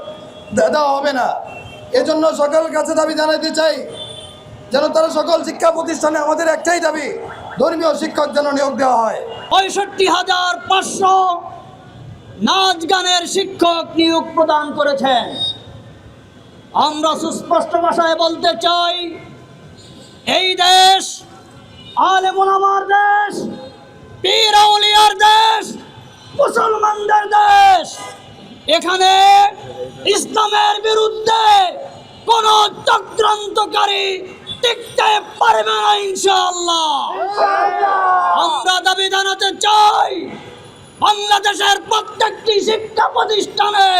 দেওয়া হবে না? এজন্য সকল কাছে দাবি জানাতে চাই যেন তারা সকল শিক্ষা প্রতিষ্ঠানে, আমাদের একটাই দাবি, ধর্মীয় শিক্ষক যেন নিয়োগ দেওয়া হয়।
৬৫,৫০০ নাচ গানের শিক্ষক নিয়োগ প্রদান করেছেন। আমরা সুস্পষ্ট ভাষায় বলতে চাই, এই দেশ আলেম ওলামার দেশ, পীর আউলিয়ার দেশ, মুসলমানদের দেশ। এখানে ইসলামের বিরুদ্ধে কোন চক্রান্তকারী টিকতে পারবে না ইনশাআল্লাহ। আমরা দাবি জানাতে চাই, বাংলাদেশের প্রত্যেকটি শিক্ষা প্রতিষ্ঠানে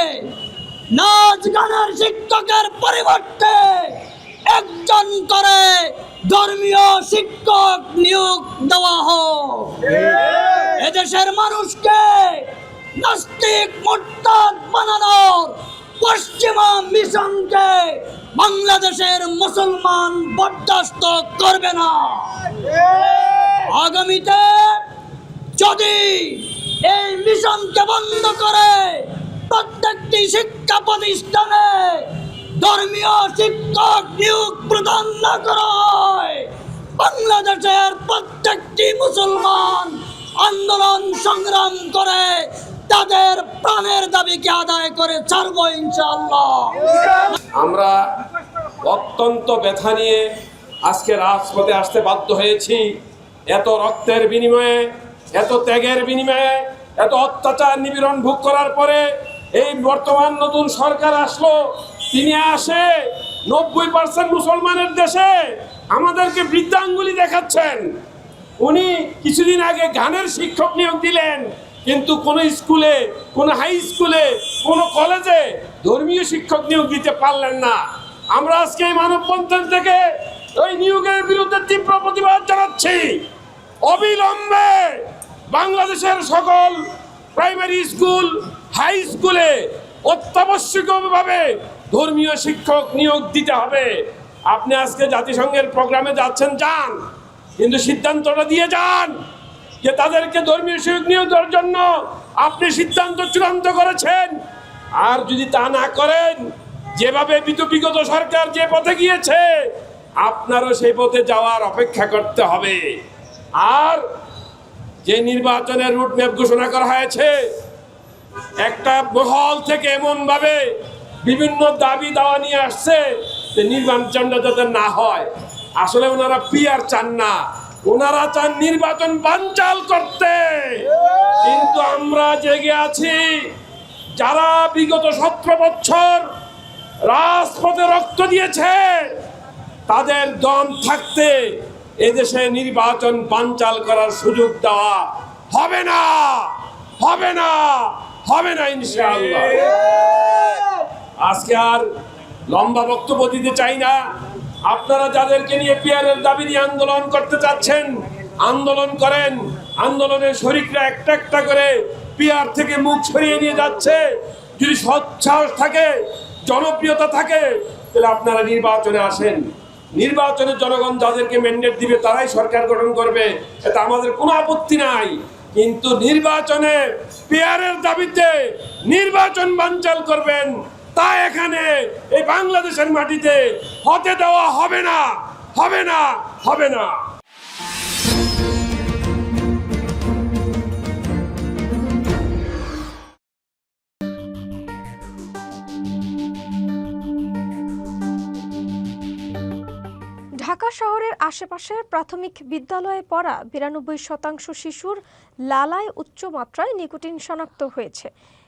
নাচ গানের শিক্ষকের পরিবর্তে একজন করে ধর্মীয় শিক্ষক নিয়োগ দেওয়া হোক। এদেশের মানুষকে নাস্তিক মুরতাদ বানানোর পশ্চিমা মিশনকে বাংলাদেশের মুসলমান বরদাস্ত করবে না। আগামীতে যদি এই মিশনকে বন্ধ করে প্রত্যেকটি শিক্ষা প্রতিষ্ঠানে ধর্মীয় শিক্ষক নিয়োগ প্রদান না করা হয়, বাংলাদেশের প্রত্যেকটি মুসলমান আন্দোলন সংগ্রাম করে তাদের প্রাণের দাবিকে আদায় করে ছাড়ব ইনশাআল্লাহ।
আমরা অত্যন্ত ব্যথা নিয়ে আজকে রাজপথে আসতে বাধ্য হয়েছি। এত রক্তের বিনিময়ে, এত ত্যাগের বিনিময়ে, এত অত্যাচার নিপীড়ন ভোগ করার পরে এই বর্তমান নতুন সরকার আসলো। তিনি আসে 90% মুসলমানের দেশে আমাদেরকে বৃদ্ধাঙ্গুলি দেখাচ্ছেন। উনি কিছুদিন আগে গানের শিক্ষক নিয়োগ দিলেন, কিন্তু কোন স্কুলে, কোন হাই স্কুলে, কোন কলেজে ধর্মীয় শিক্ষক নিয়োগ দিতে পারলেন না। আমরা আজকে এই মানববন্ধন থেকে ওই নিয়োগের বিরুদ্ধে তীব্র প্রতিবাদ জানাচ্ছি। অবিলম্বে বাংলাদেশের সকল প্রাইমারি স্কুল, হাই স্কুলে অত্যাবশ্যকীয়ভাবে ধর্মীয় শিক্ষক নিয়োগ দিতে হবে। আপনি আজকে জাতিসংঘের প্রোগ্রামে যাচ্ছেন, যান, কিন্তু সিদ্ধান্তটা দিয়ে যান যে তাদেরকে ধর্মীয় শিক্ষক নিয়োগ দেওয়ার জন্য আপনি সিদ্ধান্ত চূড়ান্ত করেছেন। আর যদি তা না করেন, যেভাবে বিগত সরকার যে পথে গিয়েছে আপনারও সেই পথে যাওয়ার অপেক্ষা করতে হবে। আর যে নির্বাচনের রুটম্যাপ ঘোষণা করা হয়েছে, একটা মহল থেকে এমনভাবে বিভিন্ন দাবি দাওয়া নিয়ে আসছে যে নির্বাচনটা যাতে না হয়। আসলে ওনারা পিআর চান না, ওনারা চান নির্বাচন বানচাল করতে। কিন্তু আমরা জেগে আছি, যারা বিগত 17 বছর রাজপথে রক্ত দিয়েছে তাদের দম থাকতে এদেশে নির্বাচন বানচাল করার সুযোগ দেওয়া হবে না, হবে না, হবে না ইনশাআল্লাহ। আজকে আর লম্বা বক্তব্য দিতে চাই না। আপনারা যাদেরকে নিয়ে পিআরের দাবি নিয়ে আন্দোলন করতে চাচ্ছেন, আন্দোলন করেন। আন্দোলনের শরিকরা একটা একটা করে পিআর থেকে মুখ সরিয়ে নিয়ে যাচ্ছে। যদি সৎসাহস থাকে, জনপ্রিয়তা থাকে, তাহলে আপনারা নির্বাচনে আসেন। নির্বাচনে জনগণ যাদেরকে ম্যান্ডেট দিবে তারাই সরকার গঠন করবে, এটা আমাদের কোনো আপত্তি নাই। কিন্তু নির্বাচনে পিআরের দাবিতে নির্বাচন বানচাল করবেন, তা এখানে এই বাংলাদেশের মাটিতে হতে দেওয়া হবে না, হবে না, হবে না।
শহরের আশেপাশের প্রাথমিক বিদ্যালয়ে পড়া 92% শিশুর লালায় উচ্চ মাত্রায় নিকোটিন শনাক্ত হয়েছে,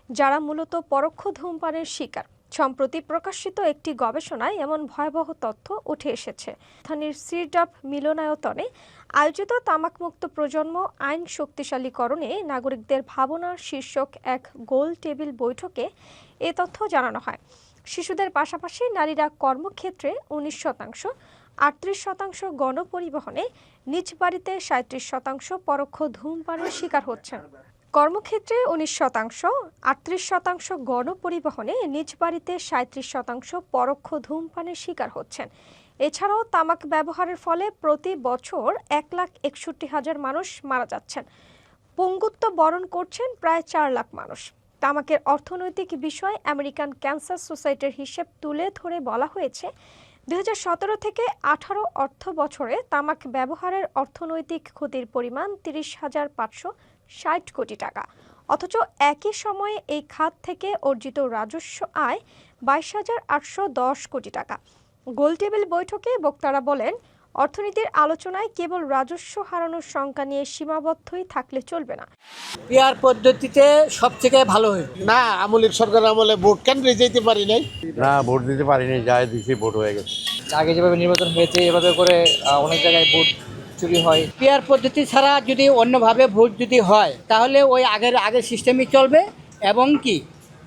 যারা মূলত পরোক্ষ ধূমপানের শিকার। সম্প্রতি প্রকাশিত একটি গবেষণায় এমন ভয়াবহ তথ্য উঠে এসেছে। রাজধানীর সিরডাপ মিলনায়তনে আয়োজিত তামাকমুক্ত প্রজন্ম আইন শক্তিশালীকরণে নাগরিকদের ভাবনা শীর্ষক এক গোল টেবিল বৈঠকে এ তথ্য জানানো হয়। শিশুদের পাশাপাশি নারীরা কর্মক্ষেত্রে 19%, 38% গণপরিবহনে, নিজ বাড়িতে 37% পরোক্ষ ধূমপানের শিকার হচ্ছেন। কর্মক্ষেত্রে 19%, 38% গণপরিবহনে, নিজ বাড়িতে 37% পরোক্ষ ধূমপানের শিকার হচ্ছেন। এছাড়াও তামাক ব্যবহারের ফলে প্রতি বছর 1,61,000 মানুষ মারা যাচ্ছেন। পঙ্গুত্ব বরণ করছেন প্রায় 4 লাখ মানুষ। তামাকের অর্থনৈতিক বিষয় আমেরিকান ক্যান্সার সোসাইটির হিসেব তুলে ধরে বলা হয়েছে, 2017 থেকে 18 অর্থ বছরে তামাক ব্যবহারের অর্থনৈতিক ক্ষতির পরিমাণ 30,560 কোটি টাকা। অথচ একই সময়ে এই খাত থেকে অর্জিত রাজস্ব আয় 22,810 কোটি টাকা। গোলটেবিল বৈঠকে বক্তারা বলেন, অর্থনীতির আলোচনায় কেবল রাজস্ব হারানোর শঙ্কা নিয়ে সীমাবদ্ধই থাকলে চলবে না।
পিয়ার পদ্ধতিতে সবথেকে ভালো হয় না। আমলিক সরকার আমলে ভোট কেন্দ্রে যেতে পারি নাই,
না ভোট দিতে পারিনি, যাই দিছি ভোট হয়ে গেছে।
আগে যেভাবে নির্বাচন হয়েছে এভাবে করে অনেক জায়গায় ভোট চুরি হয়।
পিয়ার পদ্ধতি ছাড়া যদি অন্যভাবে ভোট যদি হয় তাহলে ওই আগের সিস্টেমই চলবে এবং কি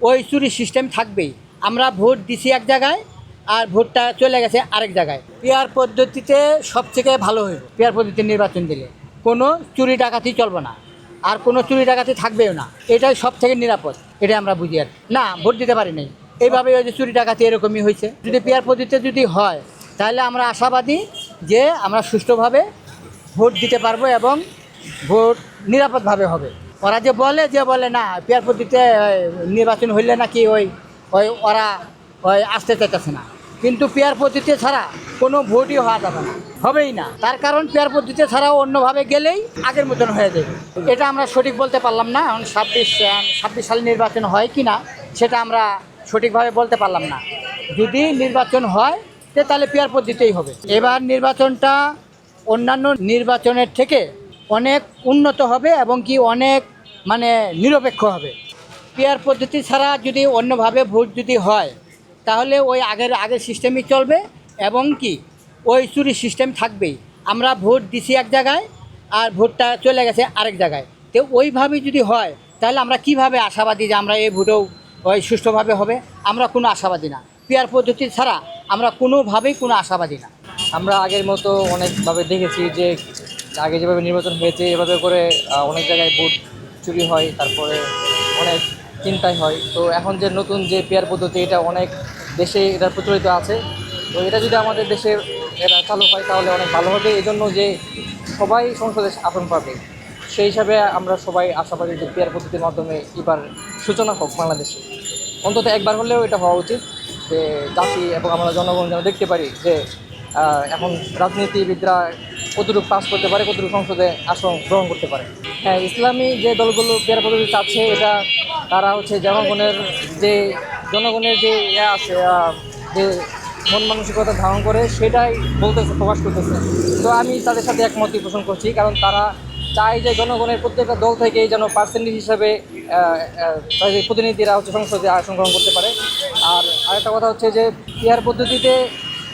ওই চুরি সিস্টেম থাকবেই। আমরা ভোট দিছি এক জায়গায় আর ভোটটা চলে গেছে আরেক জায়গায়। পিয়ার পদ্ধতিতে সবথেকে ভালো হইব। পিয়ার পদ্ধতিতে নির্বাচন দিলে কোনো চুরি ডাকাতি চলবে না, আর কোনো চুরি ডাকাতি থাকবেও না। এটাই সব থেকে নিরাপদ, এটা আমরা বুঝি। আর না ভোট দিতে পারি নাই, এইভাবে ওই যে চুরি ডাকাতি এরকমই হয়েছে। যদি পিয়ার পদ্ধতিতে যদি হয় তাহলে আমরা আশাবাদী যে আমরা সুষ্ঠুভাবে ভোট দিতে পারবো এবং ভোট নিরাপদভাবে হবে। ওরা যে বলে না পিয়ার পদ্ধতিতে নির্বাচন হইলে নাকি ওই ওরা আসতে চাইতেছে না, কিন্তু পেয়ার পদ্ধতি ছাড়া কোনো ভোটই হওয়া যাবে না, হবেই না। তার কারণ পেয়ার পদ্ধতি ছাড়াও অন্যভাবে গেলেই আগের মতন হয়ে যাবে। এটা আমরা সঠিক বলতে পারলাম না। এখন 26 সালে নির্বাচন হয় কি না সেটা আমরা সঠিকভাবে বলতে পারলাম না। যদি নির্বাচন হয় তাহলে পেয়ার পদ্ধতিই হবে। এবার নির্বাচনটা অন্যান্য নির্বাচনের থেকে অনেক উন্নত হবে এবং কি অনেক নিরপেক্ষ হবে। পেয়ার পদ্ধতি ছাড়া যদি অন্যভাবে ভোট যদি হয় তাহলে ওই আগের সিস্টেমই চলবে এবং কি ওই চুরি সিস্টেম থাকবেই। আমরা ভোট দিছি এক জায়গায় আর ভোটটা চলে গেছে আরেক জায়গায়। তো ওইভাবেই যদি হয় তাহলে আমরা কিভাবে আশাবাদী যে আমরা এই ভোটেও ওই সুষ্ঠুভাবে হবে? আমরা কোনো আশাবাদী না। পেয়ার পদ্ধতি ছাড়া আমরা কোনোভাবেই কোনো আশাবাদী না।
আমরা আগের মতো অনেকভাবে দেখেছি যে আগে যেভাবে নির্বাচন হয়েছে এভাবে করে অনেক জায়গায় ভোট চুরি হয়, তারপরে অনেক চিন্তাই হয়। তো এখন যে নতুন যে পেয়ার পদ্ধতি এটা অনেক দেশে এটা প্রচলিত আছে। তো এটা যদি আমাদের দেশে এটা চালু হয় তাহলে অনেক ভালো হবে। এই জন্য যে সবাই সংসদে আসন পাবে সেই হিসাবে আমরা সবাই আশাবাদী যে পেয়ার পদ্ধতির মাধ্যমে এবার সূচনা হোক বাংলাদেশে। অন্তত একবার হলেও এটা হওয়া উচিত যে জাতি এবং আমরা জনগণ যেন দেখতে পারি যে এখন রাজনীতিবিদরা কতটুকু পাস করতে পারে, কতটুকু সংসদে আসন গ্রহণ করতে পারে। হ্যাঁ, ইসলামী যে দলগুলো পেয়ার পদ্ধতি চাচ্ছে এটা তারা হচ্ছে জনগণের যে আছে যে মন মানসিকতা ধারণ করে সেটাই বলতেছে, প্রকাশ করতেছে। তো আমি তাদের সাথে একমতই পোষণ করছি, কারণ তারা চায় যে জনগণের প্রত্যেকটা দল থেকেই যেন পার্সেন্টেজ হিসাবে তাদের প্রতিনিধিরা হচ্ছে সংসদে আসন গ্রহণ করতে পারে। আর আরেকটা কথা হচ্ছে যে পেয়ার পদ্ধতিতে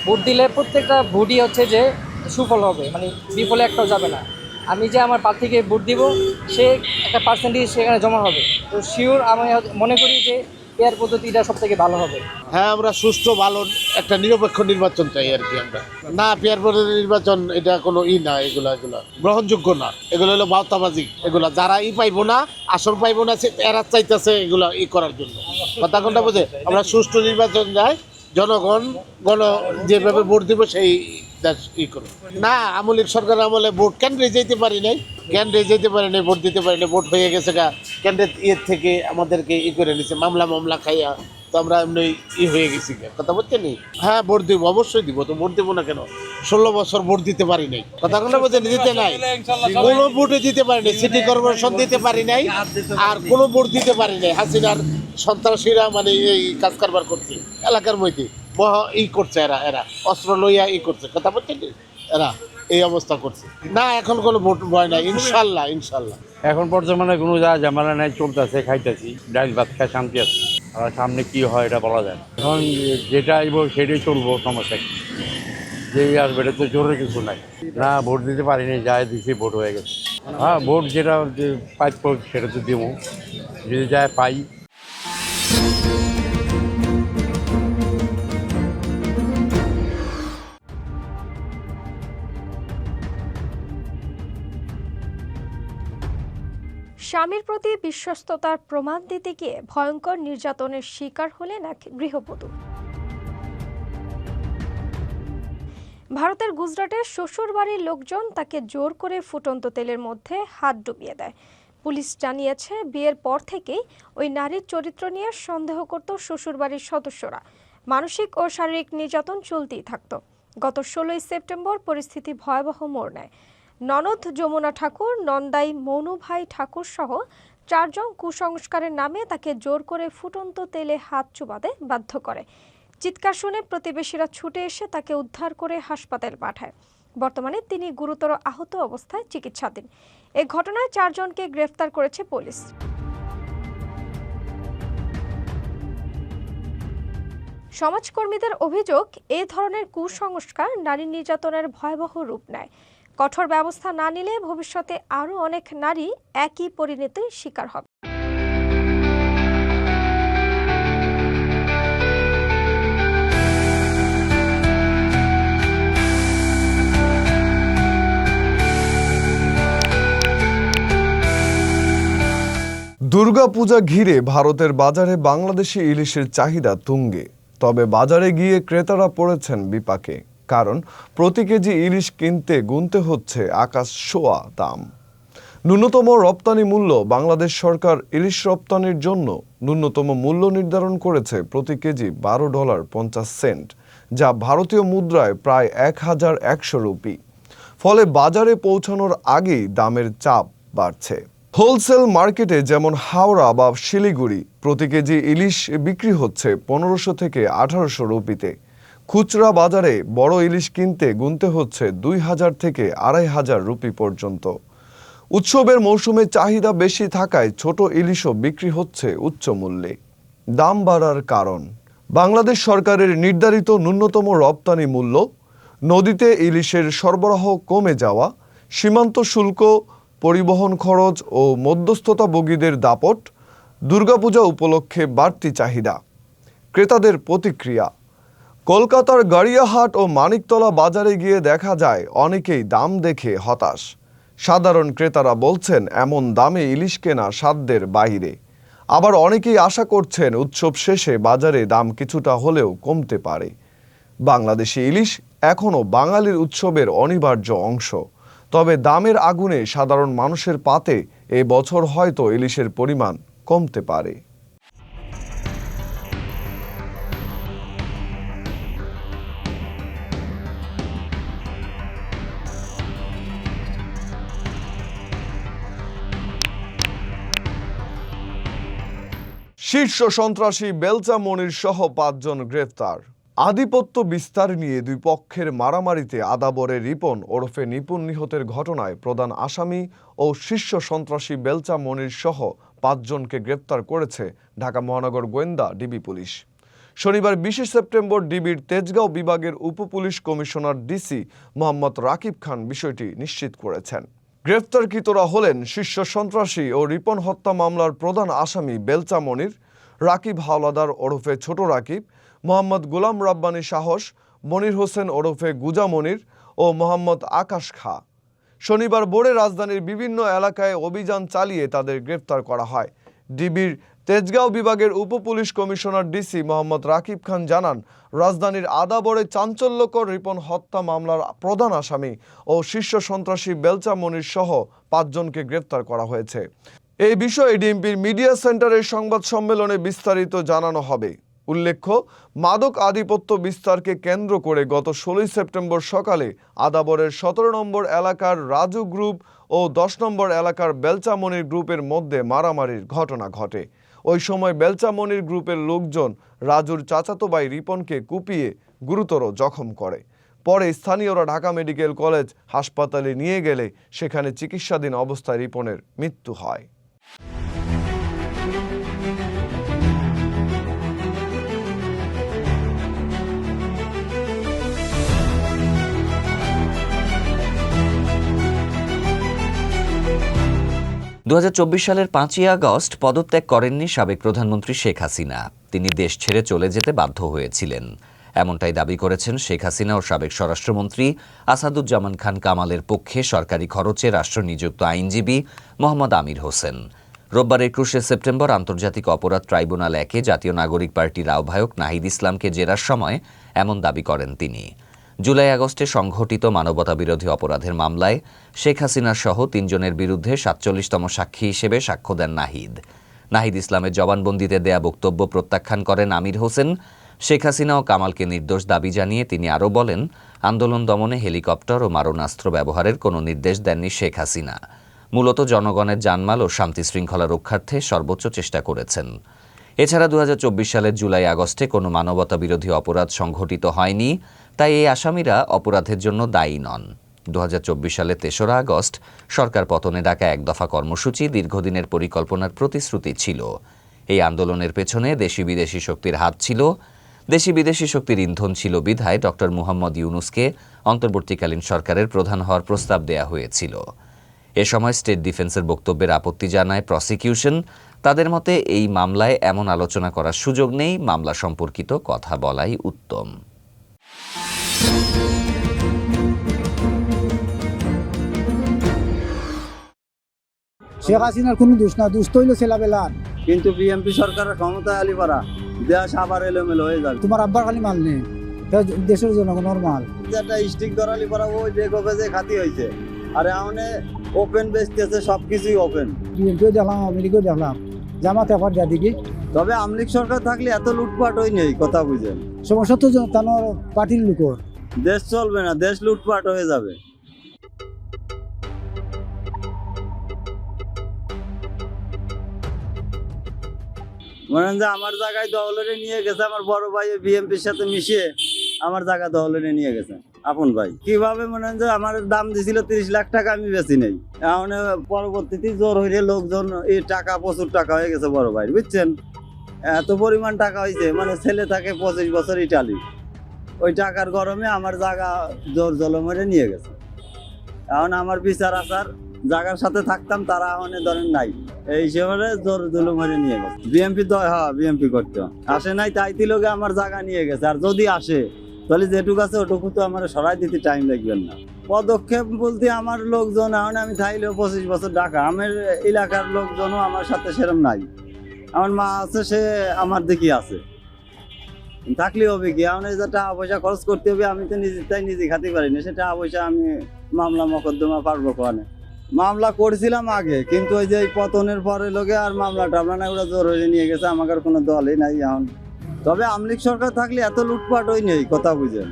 ভোট দিলে প্রত্যেকটা ভোটই হচ্ছে যে সুফল হবে, বিফলে একটাও যাবে না। আমি যে আমার প্রার্থীকে ভোট দিব সে একটা পার্সেন্টেজ সেখানে জমা হবে। তো শিওর আমি মনে করি যে পেয়ার পদ্ধতিটা সব থেকে ভালো হবে।
হ্যাঁ, আমরা সুষ্ঠু ভালো একটা নিরপেক্ষ নির্বাচন চাই আর কি। আমরা না পেয়ার পদ্ধতি নির্বাচন এটা কোনো না, এগুলা গ্রহণযোগ্য না। এগুলো হলো বাউতাবাজি। এগুলা যারা পাইবো না, আসন পাইবো না, এরা চাইতেছে এগুলা করার জন্য। কথা কোনটা বোঝে? আমরা সুষ্ঠু নির্বাচন যাই, জনগণ যেভাবে ভোট দিব সেই করো না। আমলিক সরকার আমলে ভোট কেন্দ্রে যেতে পারি নাই, ভোট দিতে পারি নাই। ভোট হয়ে গেছে কেন্দ্রের থেকে আমাদেরকে করে নিচ্ছে, মামলা খাইয়া। তো আমরা এমনি হয়ে গেছি। কথা বলতে নেই। হ্যাঁ, ভোট দিব, অবশ্যই দিব। তো ভোট দেবো না কেন? 16 বছর ভোট দিতে পারি নাই। কথা কোনটা বলতে দিতে নাই, কোনো ভোটে দিতে পারি নাই। সিটি কর্পোরেশন দিতে পারি নাই, আর কোনো ভোট দিতে পারি নাই। হাসিনার সন্ত্রাসীরা এই কাজ কারবার করছে এলাকার মধ্যে, করছে এরা অস্ত্র লইয়া করছে। কথা বলতে এরা এই অবস্থা করছে। না, এখন কোনো ভোট ভয় নাই, ইনশাল্লাহ ইনশাল্লাহ।
এখন বর্তমানে কোনো ঝামেলা নাই, চলতেছে, খাইতেছি, ডাল ভাত খায় শান্তি আছে। আর সামনে কি হয় এটা বলা যায় না। এখন যেটা আইব সেটাই চলবো, সমস্যা কি, যেই আসবে এটা তো জোরের কিছু নাই। না, ভোট দিতে পারিনি, যায় দিছি, ভোট হয়ে গেছে। হ্যাঁ, ভোট যেটা প্রাপ্য সেটা তো দেবো, যদি যায় পাই।
স্বামীর প্রতি বিশ্বস্ততার প্রমাণ দিতে গিয়ে ভয়ঙ্কর নির্যাতনের শিকার হলেন এক গৃহবধূ। ভারতের গুজরাটের শ্বশুরবাড়ির লোকজন তাকে জোর করে ফুটন্ত তেলের মধ্যে হাত ডুবিয়ে দেয়। পুলিশ জানিয়েছে, বিয়ের পর থেকেই ওই নারীর চরিত্র নিয়ে সন্দেহ করত শ্বশুরবাড়ির সদস্যরা। মানসিক ও শারীরিক নির্যাতন চলতেই থাকত। গত 16 সেপ্টেম্বর পরিস্থিতি ভয়াবহ মোড় নেয়। ননদ যমুনা ঠাকুর, নন্দাই মনুভাই ঠাকুর সহ 4 জন কুসংস্কারের নামে তাকে জোর করে ফুটন্ত তেলে হাত চুবাতে বাধ্য করে। চিৎকার শুনে প্রতিবেশীরা ছুটে এসে তাকে উদ্ধার করে হাসপাতালে পাঠায়। বর্তমানে তিনি গুরুতর আহত অবস্থায় চিকিৎসাধীন। এ ঘটনায় 4 জনকে গ্রেফতার করেছে পুলিশ। সমাজকর্মীদের অভিযোগ, এ ধরনের কুসংস্কার নারী নির্যাতনের ভয়াবহ রূপ নেয়। কঠোর ব্যবস্থা না নিলে ভবিষ্যতে আরও অনেক নারী একই পরিণতির শিকার হবে।
দুর্গাপূজা ঘিরে ভারতের বাজারে বাংলাদেশি ইলিশের চাহিদা তুঙ্গে। তবে বাজারে গিয়ে ক্রেতারা পড়েছেন বিপাকে, কারণ প্রতি কেজি ইলিশ কিনতে গুনতে হচ্ছে আকাশ ছোঁয়া দাম। ন্যূনতম রপ্তানি মূল্য, বাংলাদেশ সরকার ইলিশ রপ্তানির জন্য ন্যূনতম মূল্য নির্ধারণ করেছে প্রতি কেজি $12.50, যা ভারতীয় মুদ্রায় প্রায় 1100 রুপি। ফলে বাজারে পৌঁছানোর আগেই দামের চাপ বাড়ছে। হোলসেল মার্কেটে যেমন হাওড়া বা শিলিগুড়ি প্রতি কেজি ইলিশ বিক্রি হচ্ছে 1500 থেকে 1800 রুপিতে। খুচরা বাজারে বড় ইলিশ কিনতে গুনতে হচ্ছে 2000 থেকে 2500 রুপি পর্যন্ত। উৎসবের মৌসুমে চাহিদা বেশি থাকায় ছোট ইলিশও বিক্রি হচ্ছে উচ্চ মূল্যে। দাম বাড়ার কারণ, বাংলাদেশ সরকারের নির্ধারিত ন্যূনতম রপ্তানি মূল্য, নদীতে ইলিশের সরবরাহ কমে যাওয়া, সীমান্ত শুল্ক, পরিবহন খরচ ও মধ্যস্থতাভোগীদের দাপট, দুর্গাপূজা উপলক্ষে বাড়তি চাহিদা। ক্রেতাদের প্রতিক্রিয়া, কলকাতার গাড়িয়াহাট ও মানিকতলা বাজারে গিয়ে দেখা যায় অনেকেই দাম দেখে হতাশ। সাধারণ ক্রেতারা বলছেন এমন দামে ইলিশ কেনা সাধ্যের বাইরে। আবার অনেকেই আশা করছেন উৎসব শেষে বাজারে দাম কিছুটা হলেও কমতে পারে। বাংলাদেশি ইলিশ এখনও বাঙালির উৎসবের অনিবার্য অংশ। তবে দামের আগুনে সাধারণ মানুষের পাতে এ বছর হয়তো ইলিশের পরিমাণ কমতে পারে। শীর্ষ সন্ত্রাসী বেলচা মনির সহ 5 জন গ্রেফতার। আধিপত্য বিস্তার নিয়ে দুই পক্ষের মারামারিতে আদাবরে রিপন ওরফে নিপুণ নিহতের ঘটনায় প্রধান আসামি ও শীর্ষ সন্ত্রাসী বেলচা মনির সহ 5 জনকে গ্রেফতার করেছে ঢাকা মহানগর গোয়েন্দা ডিবি পুলিশ। শনিবার 20 সেপ্টেম্বর ডিবির তেজগাঁও বিভাগের উপপুলিশ কমিশনার ডিসি মোহাম্মদ রাকিব খান বিষয়টি নিশ্চিত করেছেন। গ্রেফতারকৃতরা হলেন শীর্ষ সন্ত্রাসী ও রিপন হত্যা মামলার প্রধান আসামি বেলচা মনির, রাকিব হাওলাদার ওরফে ছোট রাকিব, মোহাম্মদ গোলাম রাব্বানী সাহস, মনির হোসেন ওরফে গুজা মনির ও মোহাম্মদ আকাশ খা। শনিবার ভোরে রাজধানীর বিভিন্ন এলাকায় অভিযান চালিয়ে তাদের গ্রেফতার করা হয়। ডিবির তেজগাঁও বিভাগের উপপুলিশ কমিশনার ডিসি মোহাম্মদ রাকিব খান জানান, রাজধানীর আদাবরে চাঞ্চল্যকর রিপন হত্যা মামলার প্রধান আসামি ও শীর্ষ সন্ত্রাসী বেলচা মনির সহ 5 জনকে গ্রেফতার করা হয়েছে। এই বিষয়ে ডিএমপির মিডিয়া সেন্টারের সংবাদ সম্মেলনে বিস্তারিত জানানো হবে। উল্লেখ্য, মাদক আধিপত্য বিস্তারকে কেন্দ্র করে গত 16 সেপ্টেম্বর সকালে আদাবরের 17 নম্বর এলাকার রাজু গ্রুপ ও 10 নম্বর এলাকার বেলচা মনির গ্রুপের মধ্যে মারামারির ঘটনা ঘটে। ওই সময় বেলচা মনির গ্রুপের লোকজন রাজুর চাচাতো ভাই রিপনকে কুপিয়ে গুরুতর জখম করে। পরে স্থানীয়রা ঢাকা মেডিকেল কলেজ হাসপাতালে নিয়ে গেলে সেখানে চিকিৎসাধীন অবস্থায় রিপনের মৃত্যু হয়।
দু সালের 5ই আগস্ট পদত্যাগ করেননি সাবেক প্রধানমন্ত্রী শেখ হাসিনা। তিনি দেশ ছেড়ে চলে যেতে বাধ্য হয়েছিলেন, এমনটাই দাবি করেছেন শেখ হাসিনা ও সাবেক স্বরাষ্ট্রমন্ত্রী আসাদুজ্জামান খান কামালের পক্ষে সরকারি খরচে রাষ্ট্রনিযুক্ত আইনজীবী মোহাম্মদ আমির হোসেন। রোববার 21শে সেপ্টেম্বর আন্তর্জাতিক অপরাধ ট্রাইব্যুনাল 1-এ জাতীয় নাগরিক পার্টির আহ্বায়ক নাহিদ ইসলামকে জেরার সময় এমন দাবি করেন তিনি। জুলাই আগস্টে সংঘটিত মানবতাবিরোধী অপরাধের মামলায় শেখ হাসিনা সহ 3 জনের বিরুদ্ধে 47তম সাক্ষী হিসেবে সাক্ষ্য দেন নাহিদ ইসলামের জবানবন্দিতে দেয়া বক্তব্য প্রত্যাখ্যান করেন আমির হোসেন। শেখ হাসিনা ও কামালকে নির্দোষ দাবি জানিয়ে তিনি আরও বলেন, আন্দোলন দমনে হেলিকপ্টার ও মারণাস্ত্র ব্যবহারের কোনো নির্দেশ দেননি শেখ হাসিনা। মূলত জনগণের জানমাল ও শান্তি শৃঙ্খলা রক্ষার্থে সর্বোচ্চ চেষ্টা করেছেন। এছাড়া 2024 সালের জুলাই আগস্টে কোনো মানবতাবিরোধী অপরাধ সংঘটিত হয়নি, তাই এই আসামিরা অপরাধের জন্য দায়ী নন। 2024 সালের 3রা আগস্ট সরকার পতনে ডাকা 1 দফা কর্মসূচি দীর্ঘদিনের পরিকল্পনার প্রতিশ্রুতি ছিল। এই আন্দোলনের পেছনে দেশি বিদেশি শক্তির হাত ছিল। দেশি বিদেশি শক্তির ইন্ধন ছিল বিধায় ডক্টর মুহাম্মদ ইউনূসকে অন্তর্বর্তীকালীন সরকারের প্রধান হওয়ার প্রস্তাব দেয়া হয়েছিল। এ সময় স্টেট ডিফেন্সের বক্তব্যের আপত্তি জানায় প্রসিকিউশন। তাদের মতে এই মামলায় এমন আলোচনা করার সুযোগ নেই, মামলা সম্পর্কিত কথা বলাই উত্তম।
শেখ হাসিনার কোনো দোষ না, দোষ তৈল ছেলেবেলার।
কিন্তু বিএনপি সরকারের ক্ষমতায় আলি পারা দেশ আবার এলোমেলো হয়ে যাবে।
তোমার আব্বার খালি মাল নেই, দেশের জনগণের মাল।
একটা স্টিক ধরালি পারা ওই যে গবেজে খাতি হয়েছে, আর এখন ওপেন বেচতেছে, সবকিছুই ওপেন।
বিএনপিও দেখলাম, আমেরিকাও দেখলাম, জামাতে আবার যা দেখি।
তবে আমলিক সরকার থাকলে এত লুটপাট হই নেই, কথা বুঝেন।
সমস্যা তো তানোর পার্টির লোকর।
দেশ চলবে না, দেশ লুটপাট হয়ে যাবে। মনে যে আমার জায়গায় দহলরে নিয়ে গেছে, আমার বড় ভাই বিএনপির সাথে মিশিয়ে আমার জায়গা দহলরে নিয়ে গেছে আপন ভাই। কিভাবে মনে হয় যে আমার দাম দিছিল 30 লাখ টাকা, আমি বেশি নেই। এখন পরবর্তীতে জোর হইলে লোকজন এই টাকা, প্রচুর টাকা হয়ে গেছে বড় ভাই, বুঝছেন। এত পরিমাণ টাকা হয়েছে, মানে ছেলে থাকে 25 বছর ইটালি, ওই টাকার গরমে আমার জায়গা জোর জলমরে নিয়ে গেছে। এখন আমার বিচার আচার জায়গার সাথে থাকতাম, তারা এখন ধরেন নাই, এই হিসেবে জোর জলমরে নিয়ে গেছে। বিএনপি বিএনপি করতে আসে নাই, তাই তিলকে আমার জায়গা নিয়ে গেছে। আর যদি আসে তাহলে যেটুকু আছে ওটুকু তো আমার সরাই দিতে টাইম লাগবে না। পদক্ষেপ বলতে আমার লোকজন, এখন আমি থাইলেও 25 বছর ঢাকা, আমার এলাকার লোকজনও আমার সাথে সেরম নাই। আমার মা আছে, সে আমার দিকে আছে, থাকলে হবে কি। এখন এই যে টাকা পয়সা খরচ করতে হবে, আমি তো নিজে খাতে পারি না। সে টাকা পয়সা আমি মামলা মকদ্দমা পারবো কোয়ানে। মামলা করছিলাম আগে, কিন্তু ওই যে পতনের পরে লোকে আর মামলা টামলা না, ওরা জোর হয়ে নিয়ে গেছে। আমার কোনো দলই নাই এখন। তবে আমলিক সরকার থাকলে এত লুটপাট হই নেই, কথা বুঝেন।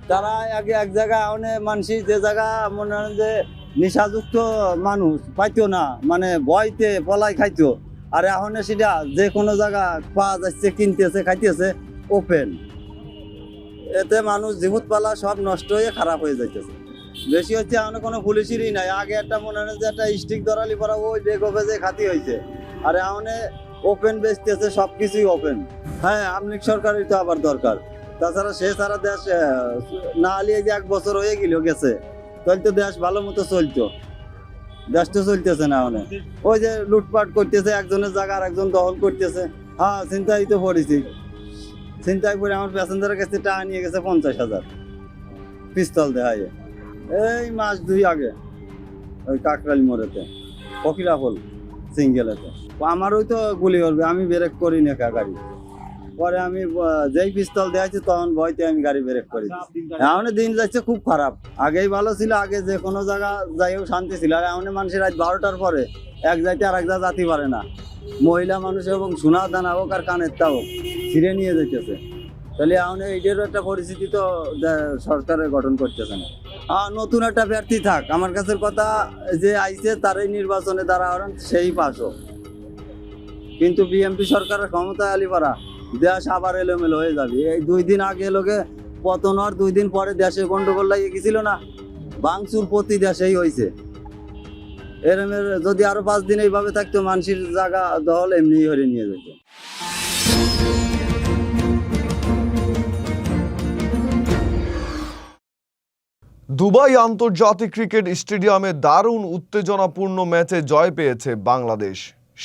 তারা আগে এক জায়গায় মানুষ যে জায়গা মনে হয় যে নেশাযুক্ত মানুষ পাইতো না, মানে ভয়তে পলাই খাইতো, আর এখন সেটা যে কোনো জায়গা পাওয়া যাচ্ছে, কিনতেছে, খাইতেছে ওপেন। এতে মানুষ জীবত পালা সব নষ্ট হয়ে খারাপ হয়ে যাইতেছে। বেশি হচ্ছে এখন কোনো পুলিশেরই নাই। আগে একটা মনে হয় যে একটা স্টিক ধরালি পরা ওই বেগবে যে খাতি হয়েছে, আর এখন ওপেন বেচতেছে, সবকিছুই ওপেন। হ্যাঁ, আমলিক সরকারই তো আবার দরকার। তাছাড়া সে সারা দেশ না আলিয়ে যে 1 বছর হয়ে গেছে, তাহলে তো দেশ ভালো মতো চলতো। দেশ তো চলতেছে না, অনেক ওই যে লুটপাট করতেছে, একজনের জায়গা আর একজন দখল করতেছে। হ্যাঁ, চিন্তাই তো পড়েছি। চিন্তায় পড়ে আমার প্যাসেঞ্জারের কাছে টাকা নিয়ে গেছে 50,000 পিস্তল দেখায়। এই মাস 2 আগে ওই কাকরাইল মোড়েতে ফকিরাফল সিঙ্গেলেতে আমারই তো গুলি করবে, আমি ব্রেক করি না গাড়ি। পরে আমি যেই পিস্তল দেখাচ্ছি তখন ভয়তে আমি গাড়ি ব্রেক করি। এখন দিন যাচ্ছে খুব খারাপ। আগেই ভালো ছিল, আগে যে কোনো জায়গা যাইও শান্তি ছিল। আর এখন মানুষের রাত 12টার পরে এক যাইতে আর এক জায়গা যাতে পারে না। মহিলা মানুষ এবং সোনা দানা হোক আর কানের তা হোক ছিঁড়ে নিয়ে যেতেছে। তাহলে এখন এইটারও একটা পরিস্থিতি তো সরকারের গঠন করতেছে না। নতুন একটা প্রার্থী থাক, আমার কাছে কথা যে আইছে তারই নির্বাচনে দাঁড়ান, সেই পাশ হোক। কিন্তু বিএনপি সরকারের ক্ষমতায় আলিপাড়া দেশ আবার এলোমেলো হয়ে যাবে। এই 2 দিন আগে লোকে
পতন হওয়ার 2 দিন পরে দেশে গন্ডগোল লাগিয়ে গেছিল না, ভাঙচুর প্রতি দেশেই হয়েছে। এরমের যদি আরো 5 দিন এইভাবে থাকতো মানুষের জায়গা দল এমনি হরে নিয়ে যেত।
দুবাই আন্তর্জাতিক ক্রিকেট স্টেডিয়ামে দারুণ উত্তেজনাপূর্ণ ম্যাচে জয় পেয়েছে বাংলাদেশ।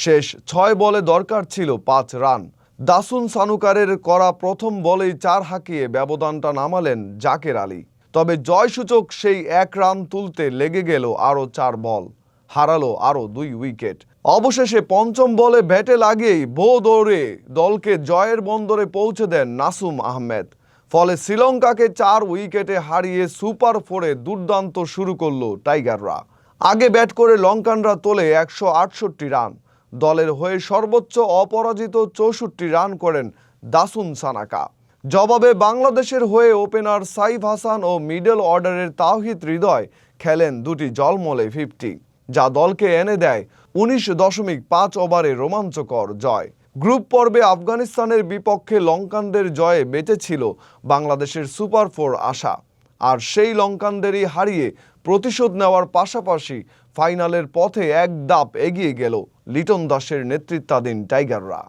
শেষ 6 বলে দরকার ছিল 5 রান। দাসুন সানুকারের করা প্রথম বলেই 4 হাঁকিয়ে ব্যবধানটা নামালেন জাকের আলী। তবে জয়সূচক সেই 1 রান তুলতে লেগে গেল আরও 4 বল, হারালো আরও 2 উইকেট। অবশেষে পঞ্চম বলে ব্যাটে লাগিয়েই ভো দৌড়ে দলকে জয়ের বন্দরে পৌঁছে দেন নাসুম আহমেদ। ফলে শ্রীলঙ্কাকে 4 উইকেটে হারিয়ে সুপার 4-এ দুর্দান্ত শুরু করল টাইগাররা। আগে ব্যাট করে লঙ্কানরা তোলে 168 রান। দলের হয়ে সর্বোচ্চ অপরাজিত 64 রান করেন দাসুন সানাকা। জবাবে বাংলাদেশের হয়ে ওপেনার সাইফ হাসান ও মিডল অর্ডারের তাওহিদ হৃদয় খেলেন 2টি জলমলে 50, যা দলকে এনে দেয় 19.5 ওভারে রোমাঞ্চকর জয়। গ্রুপ পর্বে আফগানিস্তানের বিপক্ষে লঙ্কানদের জয়ে বেঁচেছিল বাংলাদেশের সুপার 4 আশা। আর সেই লঙ্কানদেরই হারিয়ে প্রতিশোধ নেওয়ার পাশাপাশি ফাইনালের পথে এক ধাপ এগিয়ে গেল লিটন দাসের নেতৃত্বাধীন টাইগাররা।